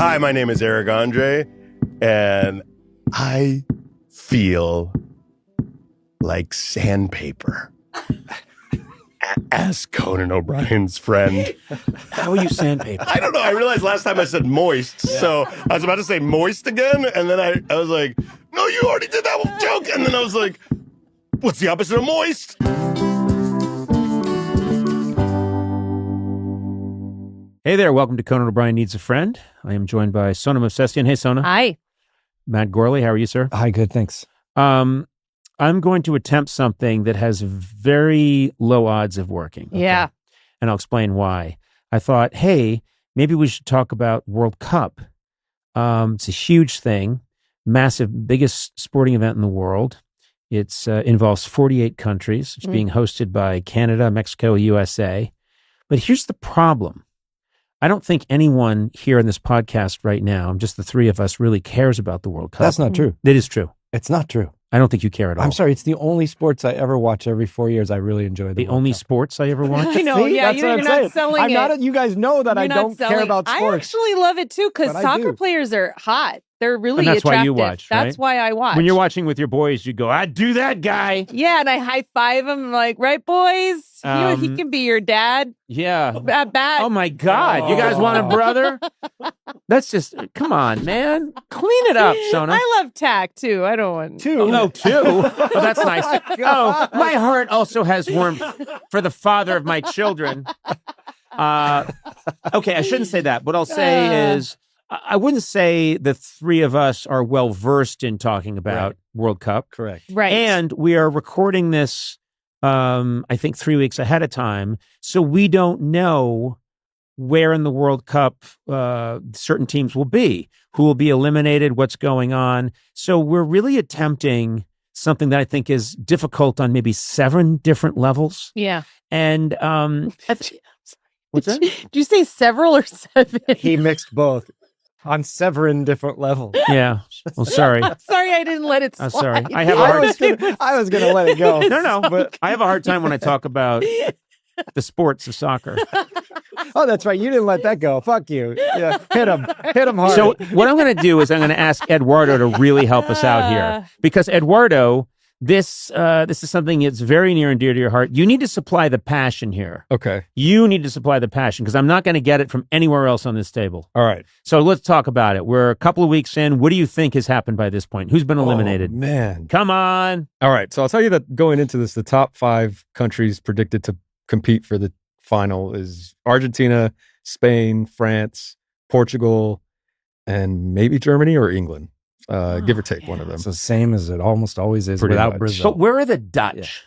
Hi, my name is Eric Andre, and I feel like sandpaper. As Conan O'Brien's friend. How are you sandpaper? I don't know. I realized last time I said moist, so I was about to say moist again, and then I was like, no, you already did that joke, and then I was like, what's the opposite of moist? Hey there, welcome to Conan O'Brien Needs a Friend. I am joined by Sona Movsesian. Hey, Sona. Hi. Matt Gorley, how are you, sir? Hi, good, thanks. I'm going to attempt something that has very low odds of working. Okay? Yeah. And I'll explain why. I thought, hey, maybe we should talk about World Cup. It's a huge thing, massive, biggest sporting event in the world. It's involves 48 countries. It's being hosted by Canada, Mexico, USA. But here's the problem. I don't think anyone here in this podcast right now, just the three of us, really cares about the World Cup. That's not true. It is true. It's not true. I don't think you care at all. I'm sorry. It's the only sports I ever watch every 4 years. I really enjoy The World only Cup. sports I ever watched? I know, See? yeah, That's you're what I'm not saying. selling I'm it. not. You guys know that You're I not don't selling care about it. sports. I actually love it too because But I soccer do. players are hot. They're really And that's attractive. why you watch, right? That's why I watch. When you're watching with your boys, you go, I'd do that guy. Yeah, and I high five him. I'm like, right, boys? He can be your dad. Yeah. At bat. Oh, my God. You guys want a brother? That's just, come on, man. Clean it up, Sona. I love tack too. I don't want Two. Oh, no, two. Oh, that's nice. Oh, my heart also has warmth for the father of my children. Okay, I shouldn't say that. What I'll say is, I wouldn't say the three of us are well versed in talking about World Cup. Correct. Right. And we are recording this, I think 3 weeks ahead of time. So we don't know where in the World Cup certain teams will be, who will be eliminated, what's going on. So we're really attempting something that I think is difficult on maybe 7 different levels. Yeah. And what's that? Did you say several or 7? He mixed both on 7 different levels. Yeah. Well, sorry. Sorry, I didn't let it slide. Sorry. I have a hard I was gonna let it go. No, but I have a hard time when I talk about the sports of soccer. Oh, that's right. You didn't let that go. Fuck you. Yeah, hit him hard. So what I'm going to do is I'm going to ask Eduardo to really help us out here, because Eduardo, this is something that's very near and dear to your heart. You need to supply the passion here. Okay. You need to supply the passion because I'm not going to get it from anywhere else on this table. All right. So let's talk about it. We're a couple of weeks in. What do you think has happened by this point? Who's been eliminated? Oh, man. Come on. All right. So I'll tell you that going into this, the top 5 countries predicted to compete for the final is Argentina, Spain, France, Portugal, and maybe Germany or England. Give or take one of them. It's the same as it almost always is Pretty without much. Brazil. But where are the Dutch?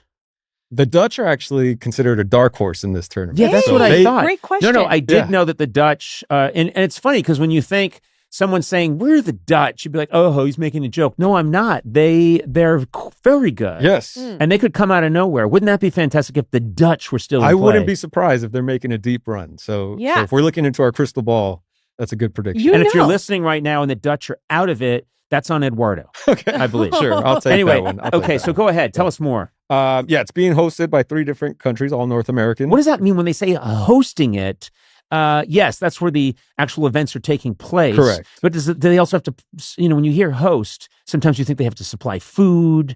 The Dutch are actually considered a dark horse in this tournament. Yeah, that's Hey, what I thought. great question. No, I did Yeah. know that the Dutch, and it's funny because when you think someone's saying, we're the Dutch, you'd be like, oh, he's making a joke. No, I'm not. They're very good. Yes. And they could come out of nowhere. Wouldn't that be fantastic if the Dutch were still in I wouldn't play? be surprised if they're making a deep run. So Yeah. if we're looking into our crystal ball, that's a good prediction. You And if you're know. listening right now and the Dutch are out of it, that's on Eduardo, Okay. I believe. Sure. I'll take Anyway, that one. I'll take okay, that so one. go ahead. Tell us more. Yeah, it's being hosted by 3 different countries, all North American. What does that mean when they say hosting it? Yes, that's where the actual events are taking place. Correct. But do they also have to, when you hear host, sometimes you think they have to supply food,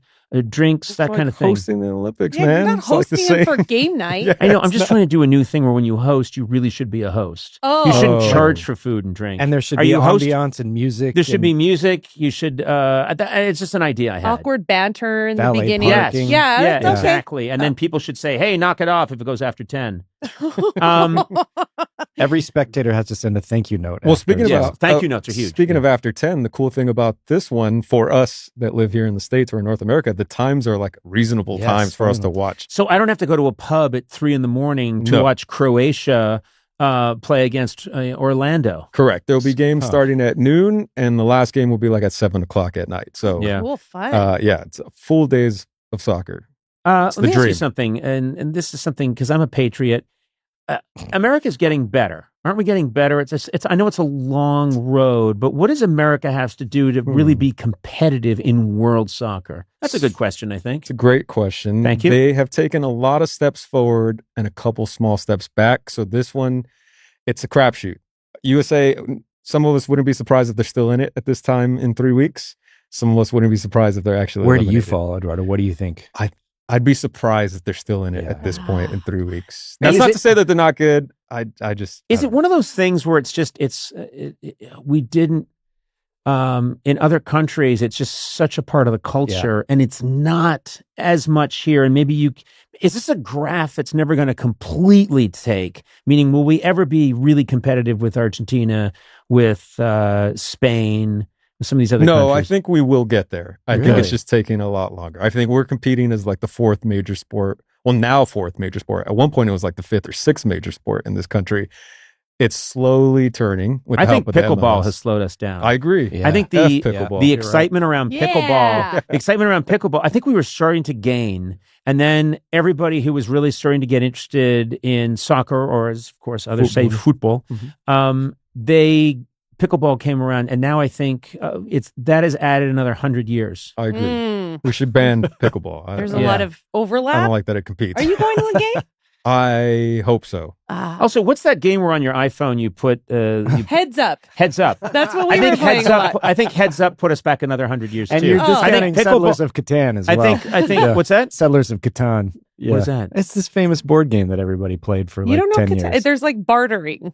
drinks, It's that like kind of thing. hosting the Olympics, Yeah, man. you're not It's like the hosting same. it for game night. Yeah, I know. I'm it's just not- trying to do a new thing where when you host, you really should be a host. Oh. You shouldn't Oh. charge for food and drink. and there should Are be you host- ambiance and music. There should and be music. You should. It's just an idea I had. Awkward banter in the Valet beginning. Yes. parking. Yeah, Yeah, that's okay. exactly. And then people should say, "Hey, knock it off if it goes after 10." Every spectator has to send a thank you note. Well, after. speaking Yes, about thank you notes are huge. Speaking of after 10, the cool thing about this one for us that live here in the States or in North America, the times are like reasonable Yes, times for us to reasonable. watch. So I don't have to go to a pub at 3 a.m. to No. watch Croatia play against Orlando. Correct. There'll be games Huh. starting at noon, and the last game will be like at 7 o'clock at night. So Yeah. Cool, fun. yeah, it's full days of soccer. Let the me ask you dream. something, and this is something because I'm a patriot. America's getting better, aren't we? Getting better. It's. I know it's a long road, but what does America have to do to really be competitive in world soccer? That's a good question, I think. It's a great question. Thank you. They have taken a lot of steps forward and a couple small steps back. So this one, it's a crapshoot. USA, Some of us wouldn't be surprised if they're still in it at this time in 3 weeks. Some of us wouldn't be surprised if they're actually Where do you eliminated. fall, Eduardo? What do you think? I'd be surprised if they're still in it Yeah. at this point in 3 weeks. And That's is not it- to say that they're not good. I just Is it one of those things where it's just we didn't in other countries it's just such a part of the culture and it's not as much here, and maybe is this a graph that's never going to completely take, meaning will we ever be really competitive with Argentina, with Spain, with some of these other No, I countries? think we will get there. I think Really? it's just taking a lot longer. I think we're competing as like the fourth major sport. Well, now fourth major sport. At one point, it was like the fifth or sixth major sport in this country. It's slowly turning. With I the think help of the pickleball MLS. has slowed us down. I agree. Yeah. I think F the pickleball. the You're excitement around Yeah. pickleball, I think we were starting to gain. And then everybody who was really starting to get interested in soccer, or as of course others say football, pickleball came around, and now I think that has added another 100 years. I agree. Mm. We should ban pickleball. There's a Yeah. lot of I don't overlap. like that it competes. Are you going to a game? I hope so. Also, what's that game where on your iPhone you put Heads up. heads up? That's what we I were think playing heads a up. lot. I think heads up put us back another 100 years And too. you're Oh. discounting I think Settlers of Catan as well. I think. Yeah. What's that? Settlers of Catan. Yeah. What is that? It's this famous board game that everybody played for You like don't know 10 years. there's like bartering.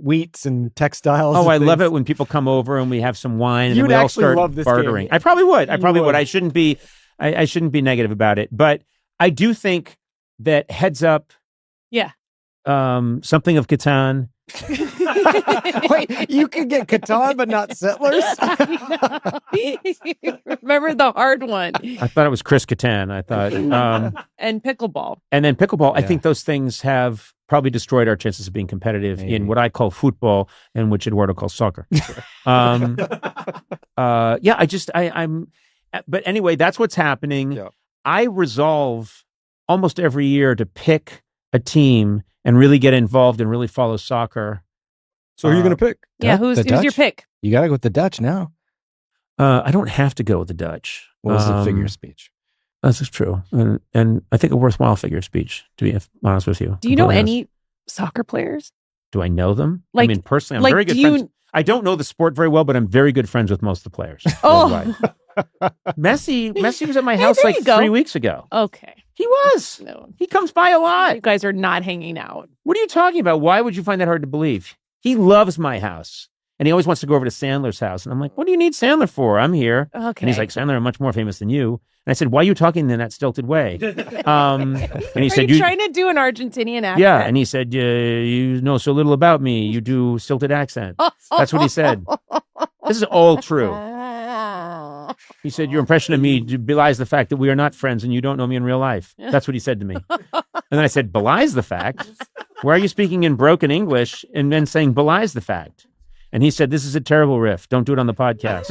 Wheats and textiles. Oh, and I love things. it when people come over and we have some wine and You'd then we all actually start love this bartering. game. I probably would. You would. I shouldn't be. I shouldn't be negative about it, but I do think that heads up. Yeah. Something of Catan. Wait, you could get Catan, but not Settlers? Remember the hard one. I thought it was Chris Catan. I thought, And pickleball. and then pickleball. I Yeah. think those things have probably destroyed our chances of being competitive in what I call football and which Eduardo calls soccer. I'm. But anyway, that's what's happening. Yeah. I resolve almost every year to pick a team and really get involved and really follow soccer. So who are you going to pick? Yeah, The who's your Dutch? pick? You got to go with the Dutch now. I don't have to go with the Dutch. What was the figure speech? This is true, and I think a worthwhile figure speech. To be honest with you, Do you know completely honest. any soccer players? Do I know them? I Like- mean, personally, I'm like, very good do you- friends. I don't know the sport very well, but I'm very good friends with most of the players. Oh. worldwide. Messi was at my Hey, house there like you go. 3 weeks ago. Okay. He was. No. He comes by a lot. You guys are not hanging out. What are you talking about? Why would you find that hard to believe? He loves my house. And he always wants to go over to Sandler's house. And I'm like, what do you need Sandler for? I'm here. Okay. And he's like, Sandler, I'm much more famous than you. And I said, why are you talking in that stilted way? And he Are said, you trying to do an Argentinian accent? yeah. And he said, you know so little about me. You do stilted accent. That's what he said. This is all true. He said, your impression of me belies the fact that we are not friends and you don't know me in real life. That's what he said to me. And then I said, belies the fact? Why are you speaking in broken English and then saying belies the fact? And he said, this is a terrible riff. Don't do it on the podcast.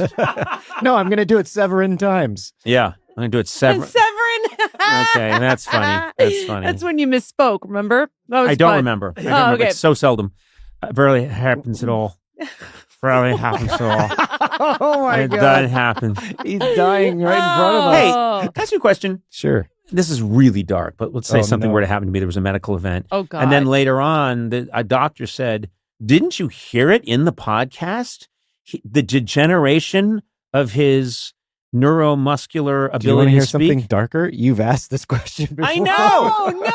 No, I'm going to do it Severin times. Yeah. I'm going to do it several. Severin. Okay, that's funny. That's funny. That's when you misspoke, remember? That was I don't fun. remember. I don't Oh, remember. okay. It's so seldom. Rarely happens at all. Rarely happens at all. Oh my And that God. happens. He's dying right in front of us. Hey, Oh. can I ask you a question? Sure. This is really dark, but let's say Oh, something no. were to happen to me. There was a medical event. Oh, God. And then later on, a doctor said, didn't you hear it in the podcast? The degeneration of his neuromuscular Do you want ability to hear to speak. something darker? You've asked this question before. I know. Oh, no.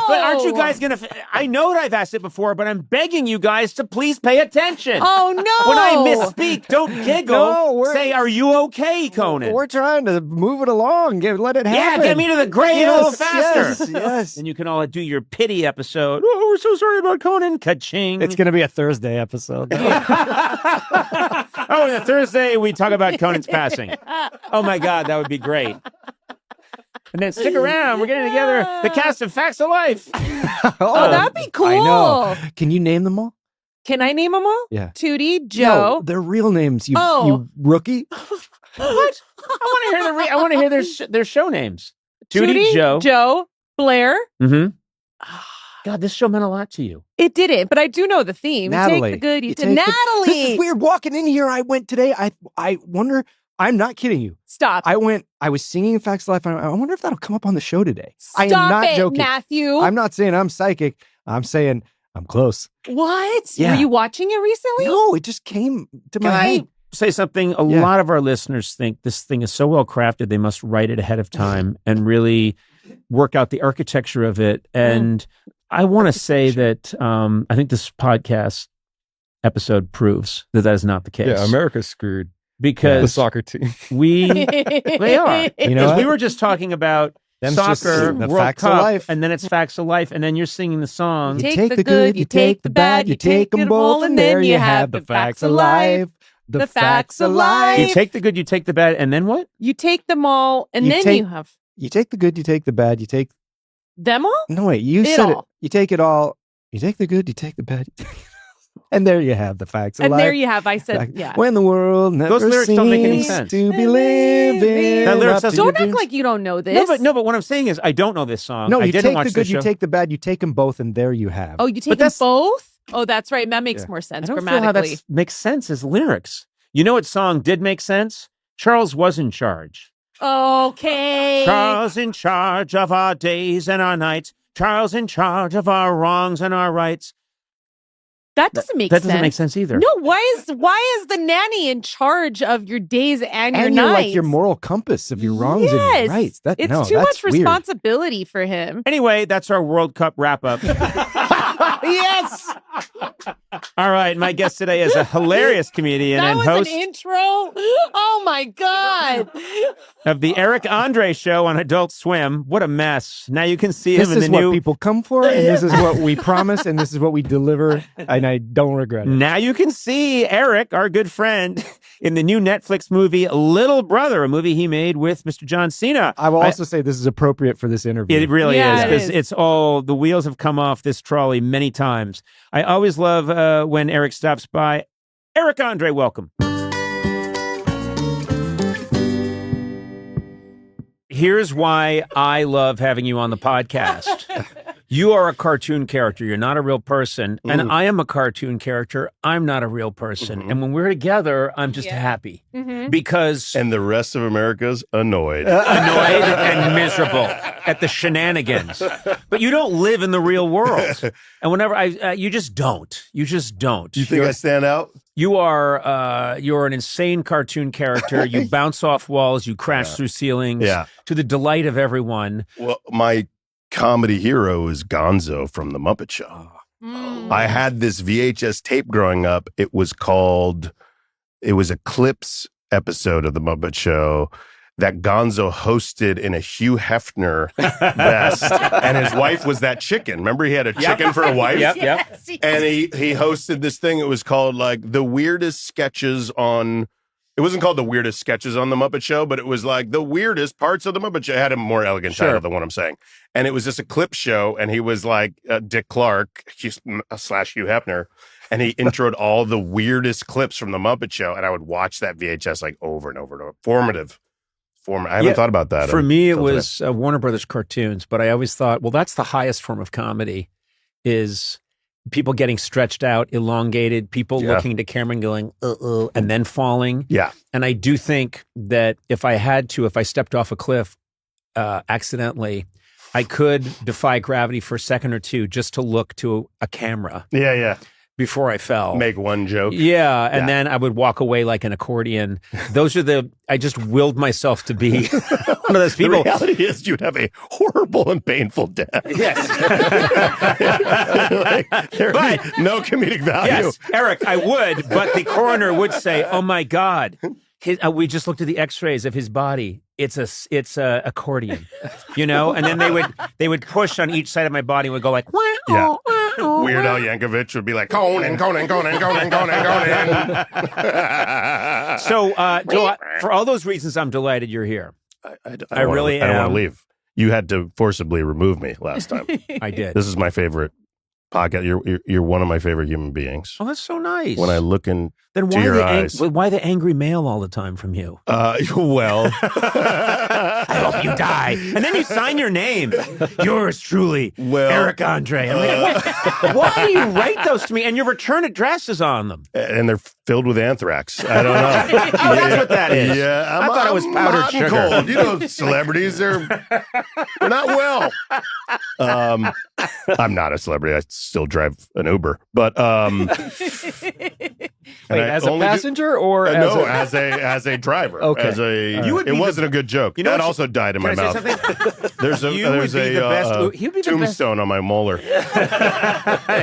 But aren't you guys going to... I know that I've asked it before, but I'm begging you guys to please pay attention. Oh, no. When I misspeak, don't giggle. No, we're- Say, are you okay, Conan? We're trying to move it along. Let it Yeah, happen. get me to the grave a little Yes, faster. yes. And you can all do your pity episode. Oh, we're so sorry about Conan. Ka-ching. It's going to be a Thursday episode. Oh, and Thursday we talk about Conan's passing. Oh my God, that would be great. And then stick around. We're getting together. The cast of Facts of Life. Oh, that'd be cool. I know. Can you name them all? Can I name them all? Yeah. Tootie, No, Joe. they're real names. You, Oh. you rookie. What? I want to hear their show names. Tootie, Joe. Joe, Blair. Mm-hmm. God, this show meant a lot to you. It didn't, but I do know the theme. You Natalie. take the good, you You take take the- Natalie. This is weird. Walking in here, I went today. I wonder. I'm not kidding you. Stop. I was singing Facts of Life. And I wonder if that'll come up on the show today. I am Stop not it, joking. Matthew. I'm not saying I'm psychic. I'm saying I'm close. What? Yeah. Were you watching it recently? No, it just came to my Can I head. say something? A Yeah. lot of our listeners think this thing is so well crafted, they must write it ahead of time and really work out the architecture of it. And I want to say that I think this podcast episode proves that is not the case. Yeah, America's screwed. The Because soccer team. they are. You know Because what? we were just talking about Them's just soccer, the World facts of Cup, life. and then it's facts of life, and then you're singing the song. You take the good, you take the bad, you take them both, and then you have the facts of life. The facts of life. You take the good, you take the bad, and then what? You take them all, and You then take- you have You take the good, you take the bad, you take. them all? No, wait, you It said it. all. You take it all. You take the good, you take the bad. And there you have the facts of And life. there you have, I said, Fact- yeah. When the world never lyrics don't make any seems sense. to be living. That lyric up says- to your Don't act dreams. like you don't know this. No, but what I'm saying is I don't know this song. No, I you didn't take watch the good, the show. you take the bad, you take them both, and there you have. Oh, you take them that's- both? Oh, that's right. That makes Yeah. more I sense don't feel how grammatically. that makes sense as lyrics. You know what song did make sense? Charles was in charge. Okay. Charles in charge of our days and our nights. Charles in charge of our wrongs and our rights. That doesn't make That sense. doesn't make sense either. No, why is the nanny in charge of your days and your and you're nights? like your moral compass of your wrongs and Yes. your rights. That, It's no, too that's much weird. responsibility for him. Anyway, that's our World Cup wrap up. Yes. All right, my guest today is a hilarious comedian That and was host an intro. Oh my God. of the Eric Andre Show on Adult Swim. What a mess! Now you can see This him in is the what new. people come for, and this is what we promise, and this is what we deliver, and I don't regret it. Now you can see Eric, our good friend, in the new Netflix movie Little Brother, a movie he made with Mr. John Cena. I will also say this is appropriate for this interview. It really Yeah, is, it because is. it's all the wheels have come off this trolley many times. I always love when Eric stops by. Eric Andre, welcome. Here's why I love having you on the podcast. You are a cartoon character. You're not a real person. And I am a cartoon character. I'm not a real person. And when we're together, I'm just happy because And the rest of America's annoyed. annoyed and miserable at the shenanigans. But you don't live in the real world. And whenever you just don't. You just don't. You think I stand out? You're an insane cartoon character. You bounce off walls. You crash through ceilings. Yeah. To the delight of everyone. Well, my comedy hero is Gonzo from The Muppet Show. I had this VHS tape growing up. It was a Clips episode of The Muppet Show that Gonzo hosted in a Hugh Hefner vest. And his wife was that chicken. Remember he had a chicken for a wife? Yep. And he hosted this thing. It was called like the weirdest sketches on. It wasn't called the weirdest sketches on the Muppet Show, but it was like the weirdest parts of the Muppet Show. It had a more elegant title than what I'm saying. And it was just a clip show. And he was like Dick Clark / Hugh Hefner. And he introed all the weirdest clips from the Muppet Show. And I would watch that VHS like over and over and over. Formative. I haven't thought about that. For me, it until today. was Warner Brothers cartoons, but I always thought, well, that's the highest form of comedy is people getting stretched out, elongated, people looking at the camera and going, and then falling. Yeah. And I do think that if I stepped off a cliff accidentally, I could defy gravity for a second or two just to look to a camera Yeah. before I fell. Make one joke. Yeah, and then I would walk away like an accordion. I just willed myself to be one of those people. The reality is you'd have a horrible and painful death. Yes. There'd be no comedic value. Yes, Eric, I would, but the coroner would say, "Oh my God, we just looked at the X-rays of his body. It's a accordion, And then they would push on each side of my body and would go like, Yeah. Weird Al Yankovic would be like, Conan. So, for all those reasons, I'm delighted you're here. I really don't want am. to leave. You had to forcibly remove me last time. I did. This is my favorite podcast. You're one of my favorite human beings. Oh, that's so nice. When I look in then to your eyes. why the angry mail all the time from you? Well, I hope you die. And then you sign your name. Yours truly, Well, Eric Andre. I'm like, why do you write those to me? And your return address is on them. and they're filled with anthrax. I don't know. That's what that is. Yeah, I thought it was powdered hot and sugar. cold. You know, celebrities they're not well. I'm not a celebrity. I still drive an Uber, but Wait, as a passenger or as a driver? Okay. As a You would it be wasn't a good joke. You know that what also died in my Can I mouth. say something? There's a You would be the best. You'd be the best. tombstone on my molar.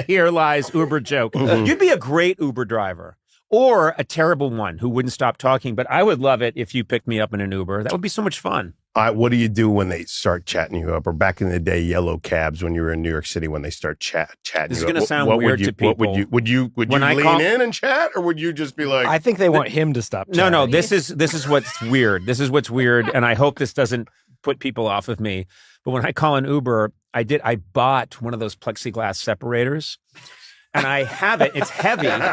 Here lies Uber joke. You'd be a great Uber driver. Or a terrible one who wouldn't stop talking, but I would love it if you picked me up in an Uber. That would be so much fun. What do you do when they start chatting you up? Or back in the day, yellow cabs when you were in New York City when they start chatting This is you up. gonna sound what weird would you, to people. Would you When I lean call- in and chat, or would you just be like, I think they want him to stop. No, chatting. this is what's weird. This is what's weird, and I hope this doesn't put people off of me. But when I call an Uber, I bought one of those plexiglass separators. And I have it. It's heavy. And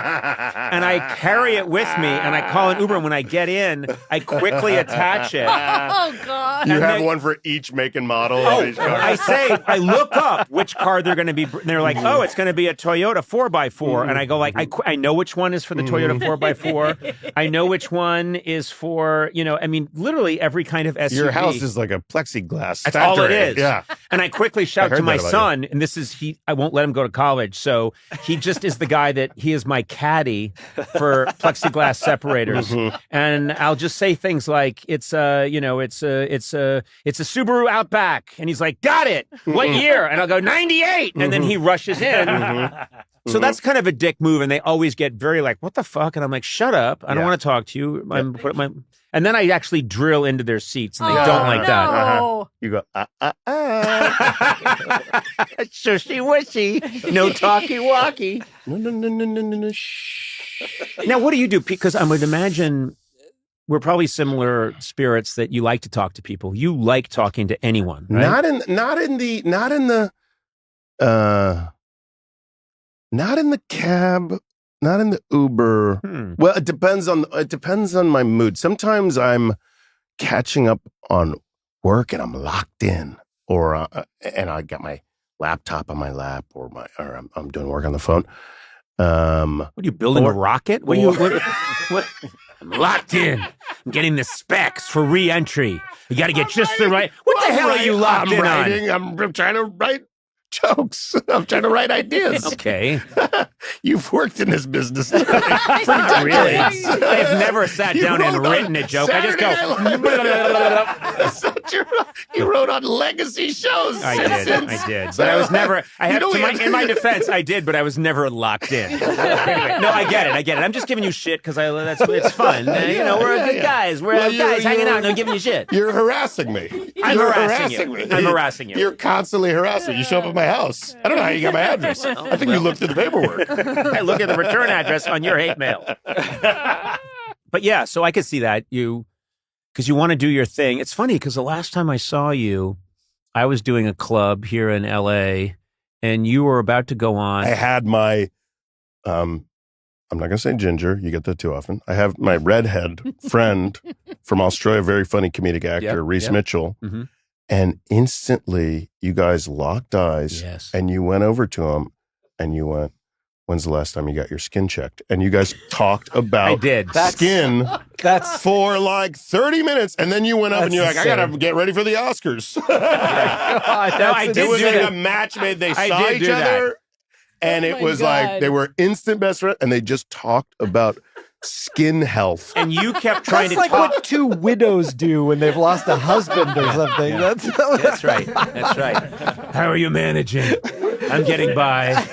I carry it with me. And I call an Uber. And when I get in, I quickly attach it. Oh, God. you and have they- one for each make and model Oh, of each car? I look up which car they're going to be. And they're like, oh, it's going to be a Toyota 4x4. And I go like, I know which one is for the Toyota 4x4. I know which one is for, I mean, literally every kind of SUV. Your house is like a plexiglass That's all it factory. is. Yeah. And I quickly shout I to heard my that about son, and this is I won't let him go to college. So he just is the guy he is my caddy for plexiglass separators. And I'll just say things like, it's a Subaru Outback. And he's like, got it. What year? And I'll go 98. And then he rushes in. So that's kind of a dick move. And they always get very like, what the fuck? And I'm like, shut up. I don't want to talk to you. And then I actually drill into their seats, and they don't like that. No. You go, Shushy wishy, no talkie walkie. no, shh. Now, what do you do? Because I would imagine we're probably similar spirits that you like to talk to people. You like talking to anyone, right? Not in the cab, not in the Uber. Well, it depends on my mood. Sometimes I'm catching up on work and I'm locked in, or and I got my laptop on my lap, or I'm doing work on the phone. What are you building a rocket? What? I'm locked in. I'm getting the specs for re-entry. You got to get just the right. What the hell are you locked in on? I'm trying to write jokes. I'm trying to write ideas. Okay. You've worked in this business. Not really. I've never sat down and written a joke. I just go. You wrote on legacy shows. I did. But I was never. In my defense, I did, but I was never locked in. Anyway, no, I get it. I'm just giving you shit because it's fun. We're good guys. We're guys hanging out and I'm giving you shit. You're harassing me. I'm You're harassing you. I'm harassing you. You're constantly harassing me. You show up at my house. I don't know how you got my address. I think you looked at the paperwork. I look at the return address on your hate mail. But yeah, so I could see that because you want to do your thing. It's funny because the last time I saw you, I was doing a club here in LA and you were about to go on. I had my, I'm not going to say ginger. You get that too often. I have my redhead friend from Australia, very funny comedic actor, Reese Mitchell. Mm-hmm. And instantly you guys locked eyes. Yes. And you went over to him and you went, when's the last time you got your skin checked? And you guys talked about skin for like 30 minutes. And then you went up and you're like, I got to get ready for the Oscars. I did it was do like that. a match made. They I saw did each do other. that. And it was like they were instant best friends. And they just talked about skin health. And you kept trying That's to like talk. what two widows do when they've lost a husband or something. Yeah. That's right. That's right. How are you managing? I'm getting by.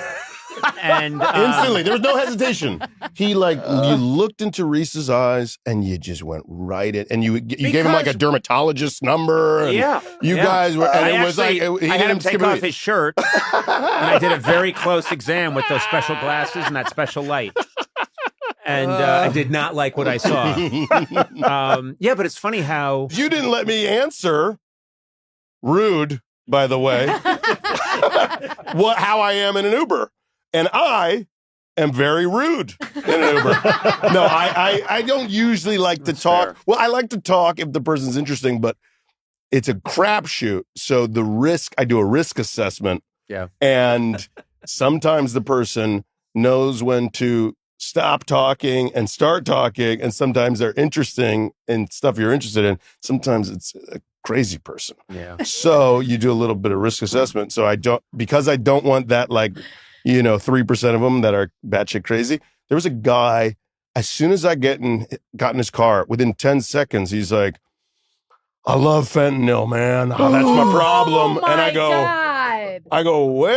And instantly, there was no hesitation. He you looked into Reese's eyes and you just went right in. And you gave him like a dermatologist number. And you guys were, and it was like, I had him take off his shirt and I did a very close exam with those special glasses and that special light. And I did not like what I saw. But it's funny how you didn't let me answer. Rude, by the way. How I am in an Uber, and I am very rude in an Uber. No, I don't usually like to talk. Fair. Well, I like to talk if the person's interesting, but it's a crapshoot. So I do a risk assessment. Yeah, and sometimes the person knows when to stop talking and start talking, and sometimes they're interesting in stuff you're interested in. Sometimes it's a crazy person. Yeah. So you do a little bit of risk assessment. So I don't want that, like, 3% of them that are batshit crazy. There was a guy, as soon as I got in his car, within 10 seconds, he's like, I love fentanyl, man. Oh, that's my problem. Oh and my God. I go, where?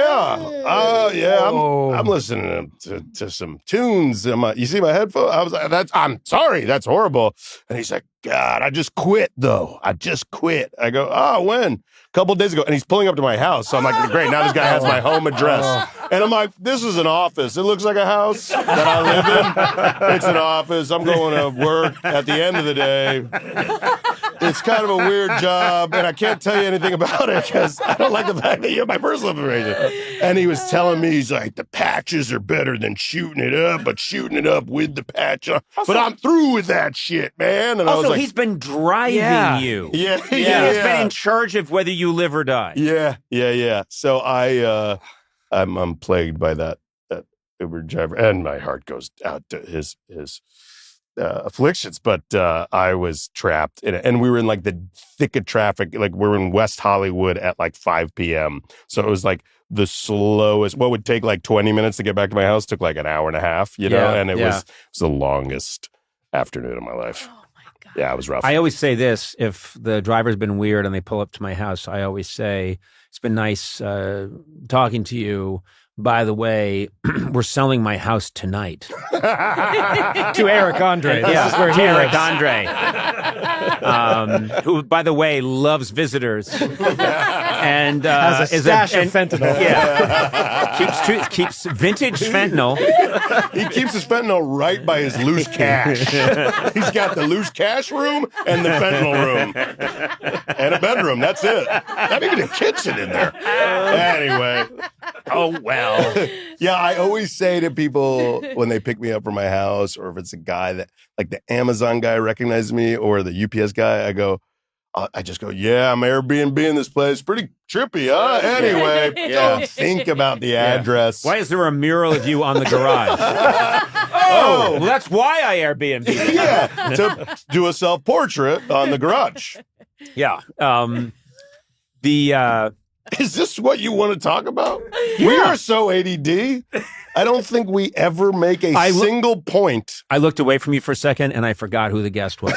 Yeah, I'm listening to some tunes. You see my headphones? I was like, I'm sorry, that's horrible. And he's like, God, I just quit though. I just quit. I go, oh, when? A couple of days ago. And he's pulling up to my house. So I'm like, great, now this guy has my home address. And I'm like, this is an office. It looks like a house that I live in. It's an office. I'm going to work at the end of the day. It's kind of a weird job, and I can't tell you anything about it because I don't like the fact that you have my personal information. And he was telling me, he's like, the patches are better than shooting it up, but shooting it up with the patch on. But I'm through with that shit, man. And I was like, he's been driving you. Yeah. He's been in charge of whether you live or die. Yeah. So I'm plagued by that Uber driver, and my heart goes out to his afflictions, but I was trapped in it, and we were in like the thick of traffic. Like we're in West Hollywood at like 5 p.m. So it was like the slowest. What would take like 20 minutes to get back to my house took like an hour and a half, and it was the longest afternoon of my life. Oh my God. Yeah, it was rough. I always say this: if the driver's been weird and they pull up to my house, I always say, it's been nice talking to you. By the way, we're selling my house tonight. To Eric Andre. This is where to he Eric lives. Andre, who, by the way, loves visitors and Has a stash of fentanyl. Yeah, keeps vintage fentanyl. He keeps his fentanyl right by his loose cash. He's got the loose cash room and the fentanyl room and a bedroom. That's it. Not even a kitchen in there. Anyway. Oh, well. Yeah, I always say to people when they pick me up from my house, or if it's a guy that, like the Amazon guy recognizes me, or the UPS guy, I just go, yeah, I'm Airbnb-ing this place. Pretty trippy, huh? Anyway, don't think about the address. Why is there a mural of you on the garage? Well, that's why I Airbnb. Yeah, to do a self-portrait on the garage. Yeah. Is this what you want to talk about? Yeah. We are so ADD. I don't think we ever make a single point. I looked away from you for a second, and I forgot who the guest was.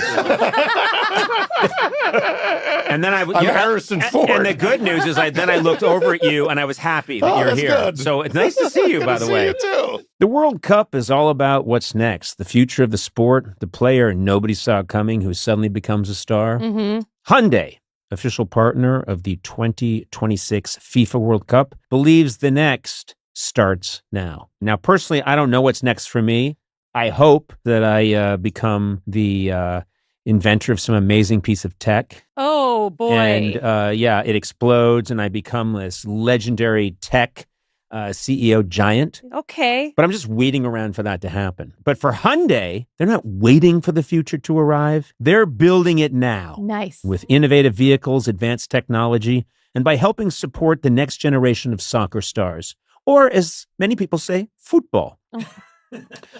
And then I'm Harrison Ford. And the good news is, then I looked over at you, and I was happy that you're here. Good. So it's nice to see you, by the way. You too. The World Cup is all about what's next, the future of the sport, the player nobody saw coming who suddenly becomes a star. Mm-hmm. Hyundai, official partner of the 2026 FIFA World Cup, believes the next starts now. Now, personally, I don't know what's next for me. I hope that I become the inventor of some amazing piece of tech. Oh, boy. And it explodes, and I become this legendary tech CEO giant. Okay. But I'm just waiting around for that to happen. But for Hyundai, they're not waiting for the future to arrive. They're building it now. Nice. With innovative vehicles, advanced technology, and by helping support the next generation of soccer stars. Or, as many people say, football.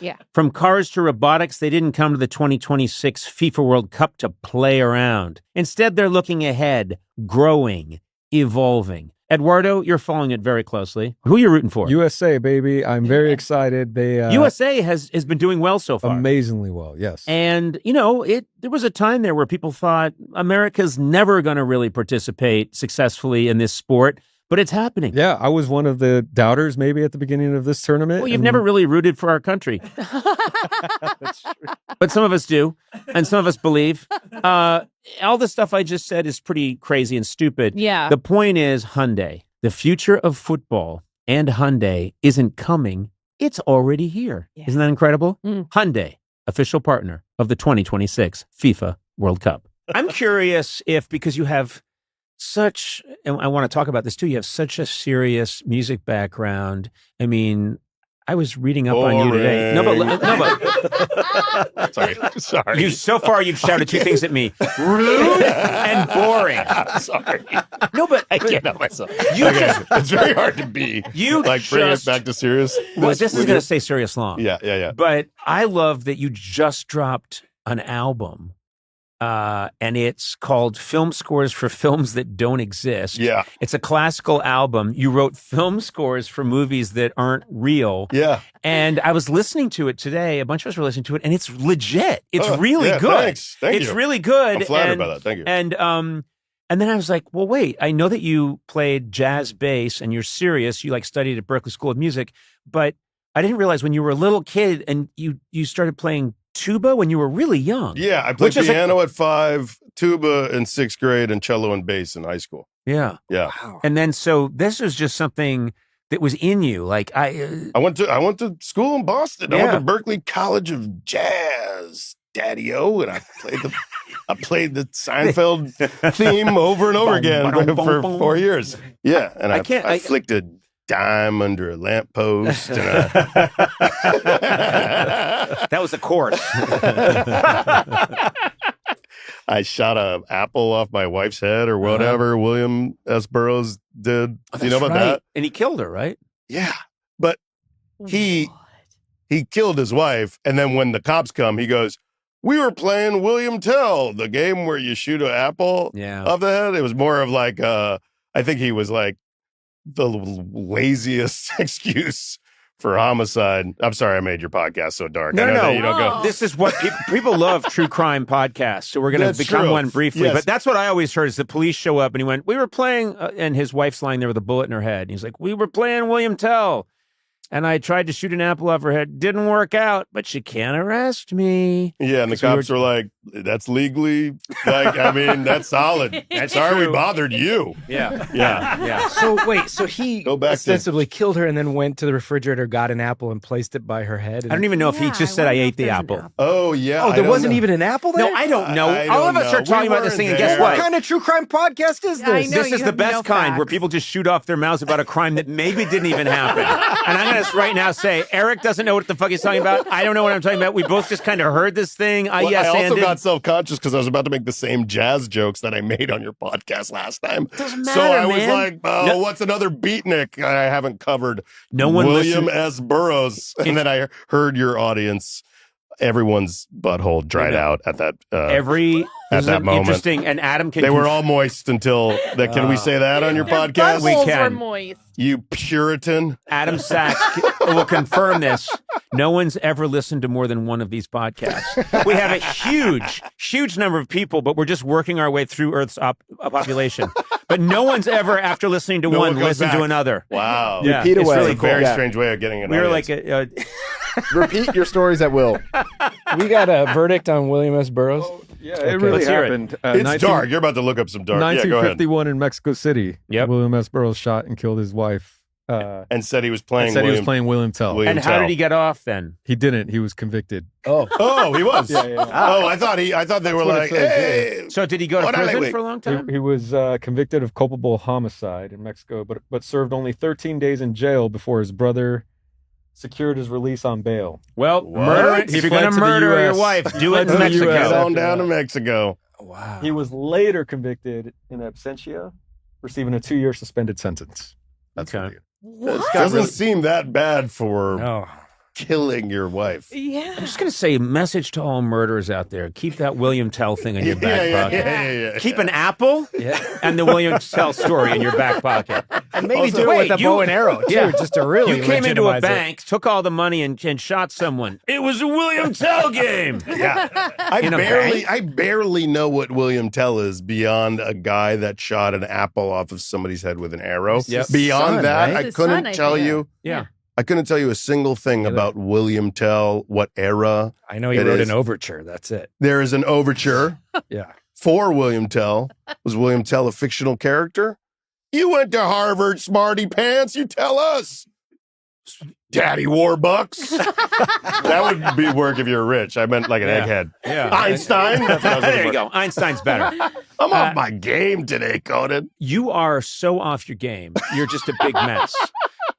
Yeah. From cars to robotics, they didn't come to the 2026 FIFA World Cup to play around. Instead, they're looking ahead, growing, evolving. Eduardo, you're following it very closely. Who are you rooting for? USA, baby. I'm very excited. They USA has been doing well so far. Amazingly well, yes. And, there was a time there where people thought America's never going to really participate successfully in this sport. But it's happening. Yeah, I was one of the doubters maybe at the beginning of this tournament. Well, you've never really rooted for our country. That's true. But some of us do, and some of us believe. All the stuff I just said is pretty crazy and stupid. Yeah. The point is Hyundai. The future of football and Hyundai isn't coming. It's already here. Yeah. Isn't that incredible? Mm. Hyundai, official partner of the 2026 FIFA World Cup. I'm curious if, because you have and I want to talk about this too, you have such a serious music background. I mean, I was reading up on you today. But Sorry. So far you've shouted two things at me: rude and boring. I'm sorry. No, but I can't help myself. You It's very hard to be. You like bring it just- back to serious. Well, this is going to say serious long. Yeah. But I love that you just dropped an album, and it's called Film Scores for Films That Don't Exist. Yeah. It's a classical album. You wrote film scores for movies that aren't real. Yeah. And I was listening to it today. A bunch of us were listening to it, and it's legit. It's really yeah, good. Thanks. Thank it's you. really good. I'm flattered by that. Thank you. And then I was like, well, wait, I know that you played jazz bass and you're serious. You like studied at Berklee School of Music, but I didn't realize when you were a little kid and you started playing tuba when you were really young. Yeah, I played piano at 5, tuba in 6th grade, and cello and bass in high school. Yeah. Yeah. Wow. And then so this was just something that was in you. Like I went to school in Boston. I Yeah. went to Berklee College of Jazz, Daddy-O, and I played the Seinfeld theme over and over again for 4 years. Yeah, and I flicked a dime under a lamppost. And that was the chorus. I shot an apple off my wife's head or whatever William S. Burroughs did. You know about that? And he killed her, right? Yeah. But he killed his wife, and then when the cops come, he goes, "We were playing William Tell, the game where you shoot an apple off the head." It was more of like, I think he was like the laziest excuse for homicide. I'm sorry I made your podcast so dark. I know that you don't go. This is what people love, true crime podcasts. So we're going to become one briefly. Yes. But that's what I always heard is the police show up and he went, "We were playing," and his wife's lying there with a bullet in her head. And he's like, "We were playing William Tell. And I tried to shoot an apple off her head. Didn't work out, but you can't arrest me." Yeah, and the cops were like, "That's legally, like, I mean, that's solid. Sorry we bothered you." Yeah. So he Go back to- ostensibly killed her and then went to the refrigerator, got an apple, and placed it by her head. I don't even know if he just said, "I ate the apple." Oh, yeah. Oh, I there don't wasn't know. even an apple there? No, I don't know. I All of don't us are know. talking We about this weren't thing, and there. guess What what? kind of true crime podcast is this? I know. This you is the have best no kind where facts. people just shoot off their mouths about a crime that maybe didn't even happen. And I'm going to right now say, Eric doesn't know what the fuck he's talking about. I don't know what I'm talking about. We both just kind of heard this thing. Well, I also Anded. got self-conscious because I was about to make the same jazz jokes that I made on your podcast last time. Doesn't So matter, I was man. like, "Oh, what's another beatnik I haven't covered?" No one William listened. S. Burroughs. And then I heard your audience, everyone's butthole dried out at that. This is that moment. interesting. And Adam can. They were all moist until that. Can we say that on your podcast? We Buttholes can. were moist. You Puritan. Adam Sachs will confirm this. No one's ever listened to more than one of these podcasts. We have a huge number of people, but we're just working our way through Earth's population. But no one's ever, after listening to No one, one goes listened back. to another. Wow. Yeah, Repeat it's away. really It's a cool. very Yeah. strange way of getting an We were audience. like, Repeat your stories at will. We got a verdict on William S. Burroughs. Yeah, Okay. it really Let's hear it. happened. It's dark. You're about to look up some dark. Yeah, go ahead. 1951 in Mexico City. Yep. William S. Burroughs shot and killed his wife. And said he was playing Said he was William. playing William Tell. William and how Tell. did he get off then? He didn't. He was convicted. Oh, Oh, he was. Yeah. Oh, I thought they were what it like, says, "Hey." So did he go to What are prison they- for a long time? He was convicted of culpable homicide in Mexico, but served only 13 days in jail before his brother secured his release on bail. Well, What? murder. He If you're fled going to to the murder your US. wife, do He it fled in to the Mexico. US. on down to Mexico. wow. He was later convicted in absentia, receiving a 2-year suspended sentence. That's Okay. weird. What? Doesn't seem that bad for No. killing your wife. Yeah. I'm just going to say, message to all murderers out there: keep that William Tell thing in your back pocket. Yeah. Keep an apple Yeah. and the William Tell story in your back pocket. And maybe Also- do it with Wait, a bow and arrow, too, Yeah. just to really You came into a legitimize it. bank, took all the money, and shot someone. It was a William Tell game. Yeah. In a I barely know what William Tell is beyond a guy that shot an apple off of somebody's head with an arrow. Yep. Beyond Son, that, right? I His couldn't son, tell I think. you. Yeah. I couldn't tell you a single thing about William Tell, what era. I know he It wrote is. an overture. That's it. There is an overture Yeah. for William Tell. Was William Tell a fictional character? You went to Harvard, smarty pants. You tell us. Daddy Warbucks. That would be work if you're rich. I meant like an Yeah. egghead. Yeah. Einstein. That's what I was looking There you for. go. Einstein's better. I'm off my game today, Conan. You are so off your game. You're just a big mess.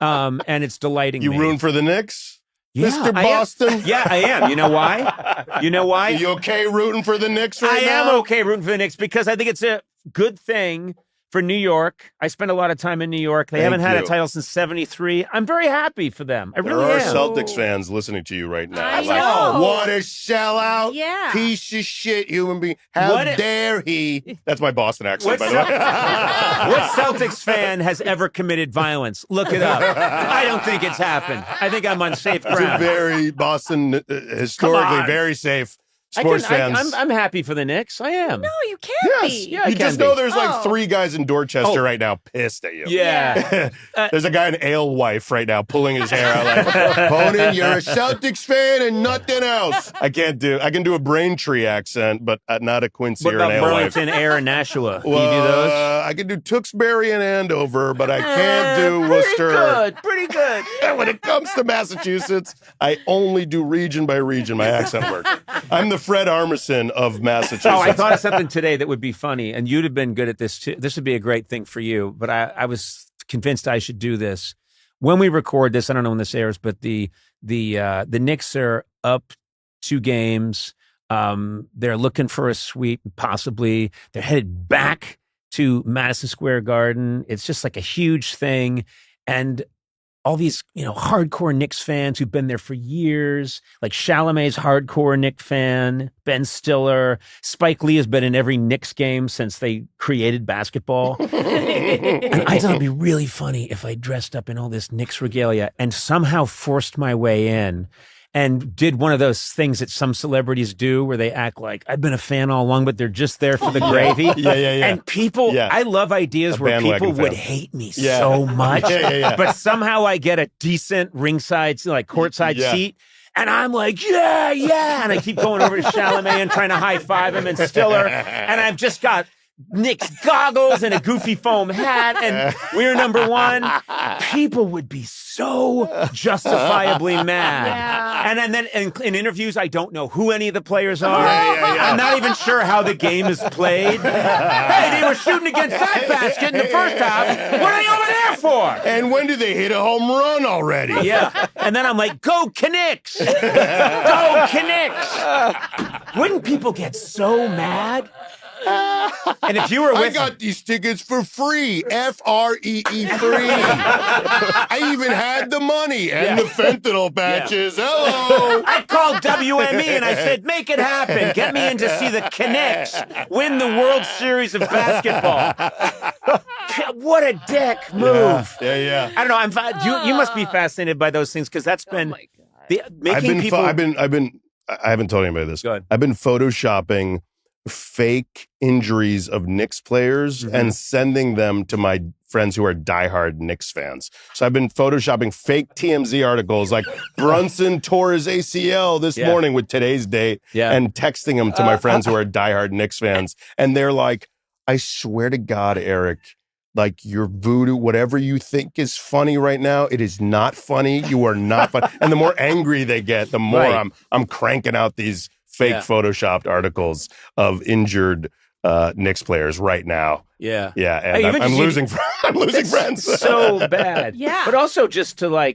and it's delighting You me. rooting for the Knicks? Yeah, Mr. I am. Boston? Yeah, I am. You know why? You know why? Are you okay rooting for the Knicks I right now? am okay rooting for the Knicks because I think it's a good thing for New York. I spent a lot of time in New York. They haven't had a title since '73. I'm very happy for them. I There really are am. Celtics fans listening to you right now. I Like, know. what a sellout. Yeah. Piece of shit human being. How What a- dare he? That's my Boston accent, What by the way. What Celtics fan has ever committed violence? Look it up. I don't think it's happened. I think I'm on safe It's a ground. very Boston, historically on. very safe sports fans. I'm happy for the Knicks. I am. No, you can't Yes. be. Yeah, I You can just know be. there's like Oh. 3 guys in Dorchester Oh. right now pissed at you. Yeah. There's a guy in Alewife right now pulling his hair out like, Conan, you're a Celtics fan and nothing else. I can do a Braintree accent, but not a Quincy What or an about Alewife. Burlington, Air, and Nashua? Can you do those? I can do Tewksbury and Andover, but I can't do Worcester. Pretty good. When it comes to Massachusetts, I only do region by region. My accent works. I'm the Fred Armisen of Massachusetts. Oh, I thought of something today that would be funny, and you'd have been good at this too. This would be a great thing for you, but I was convinced I should do this. When we record this, I don't know when this airs, but the Knicks are up 2 games. They're looking for a sweep, possibly. They're headed back to Madison Square Garden. It's just like a huge thing. And all these, hardcore Knicks fans who've been there for years, like Chalamet's hardcore Knicks fan, Ben Stiller, Spike Lee has been in every Knicks game since they created basketball. And I thought it'd be really funny if I dressed up in all this Knicks regalia and somehow forced my way in and did one of those things that some celebrities do where they act like I've been a fan all along, but they're just there for the gravy. Yeah. And people, Yeah. I love ideas A where people bandwagon would fan. hate me Yeah. so much. Yeah. But somehow I get a decent ringside, like courtside Yeah. seat. And I'm like, yeah. And I keep going over to Chalamet and trying to high five him and Stiller. And I've just got Knicks goggles and a goofy foam hat. And we're number 1. People would be so justifiably mad. Yeah. And then in interviews, I don't know who any of the players are. Yeah. I'm not even sure how the game is played. Hey, they were shooting against that basket in the first half. What are they over there for? And when did they hit a home run already? Yeah. And then I'm like, go Knicks! Go Knicks! Wouldn't people get so mad? And if you were I with got these tickets for free. F-R-E-E free. I even had the money and the fentanyl patches. Hello. I called WME and I said, make it happen. Get me in to see the Knicks win the World Series of basketball. What a dick move. Yeah. I don't know. You must be fascinated by those things because that's been I haven't told anybody this. Go ahead. I've been photoshopping fake injuries of Knicks players and sending them to my friends who are diehard Knicks fans. So I've been photoshopping fake TMZ articles like Brunson tore his ACL this morning with today's date and texting them to my friends who are diehard Knicks fans. And they're like, I swear to God, Eric, like your voodoo, whatever you think is funny right now, it is not funny. You are not funny. And the more angry they get, the more I'm cranking out these fake photoshopped articles of injured Knicks players right now. Yeah. And Even I'm just losing I'm losing friends. So bad. Yeah. But also just to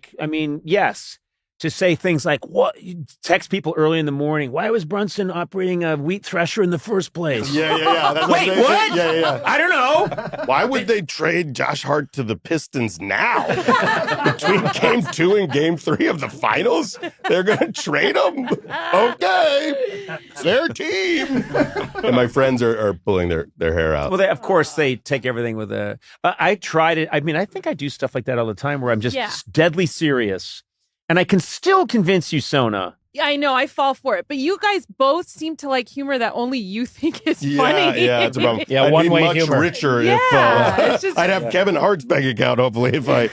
yes, to say things like, what, you text people early in the morning, why was Brunson operating a wheat thresher in the first place? Yeah. That's Wait, they what? say. Yeah. I don't know. Why would they trade Josh Hart to the Pistons now? Between game 2 and game 3 of the finals? They're going to trade him? Okay. It's their team. And my friends are pulling their hair out. Well, of course, they take everything with a... I tried it. I mean, I think I do stuff like that all the time where I'm just deadly serious. And I can still convince you, Sona. Yeah, I know. I fall for it. But you guys both seem to like humor that only you think is funny. Yeah, it's a problem. Yeah, I'd one-way be much humor. richer Yeah, if it's just- I'd have Kevin Hart's bank account, hopefully, if I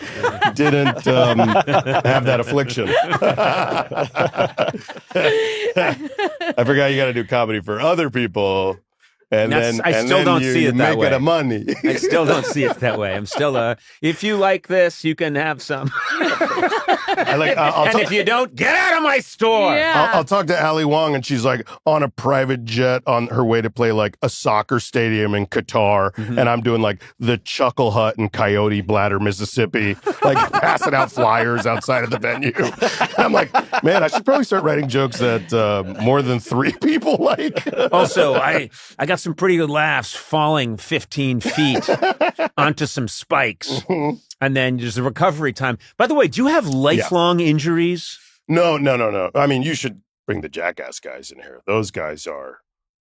didn't have that affliction. I forgot you got to do comedy for other people. And That's- then I still don't you, see you it that make way. it a money. I still don't see it that way. I'm still if you like this, you can have some. And if you don't, get out of my store. Yeah. I'll talk to Ali Wong, and she's like on a private jet on her way to play like a soccer stadium in Qatar, Mm-hmm. and I'm doing like the Chuckle Hut in Coyote Bladder, Mississippi, like passing out flyers outside of the venue. I'm like, man, I should probably start writing jokes that more than 3 people like. Also, I got some pretty good laughs falling 15 feet onto some spikes. And then there's a recovery time. By the way, do you have lifelong injuries? No. I mean, you should bring the Jackass guys in here. Those guys are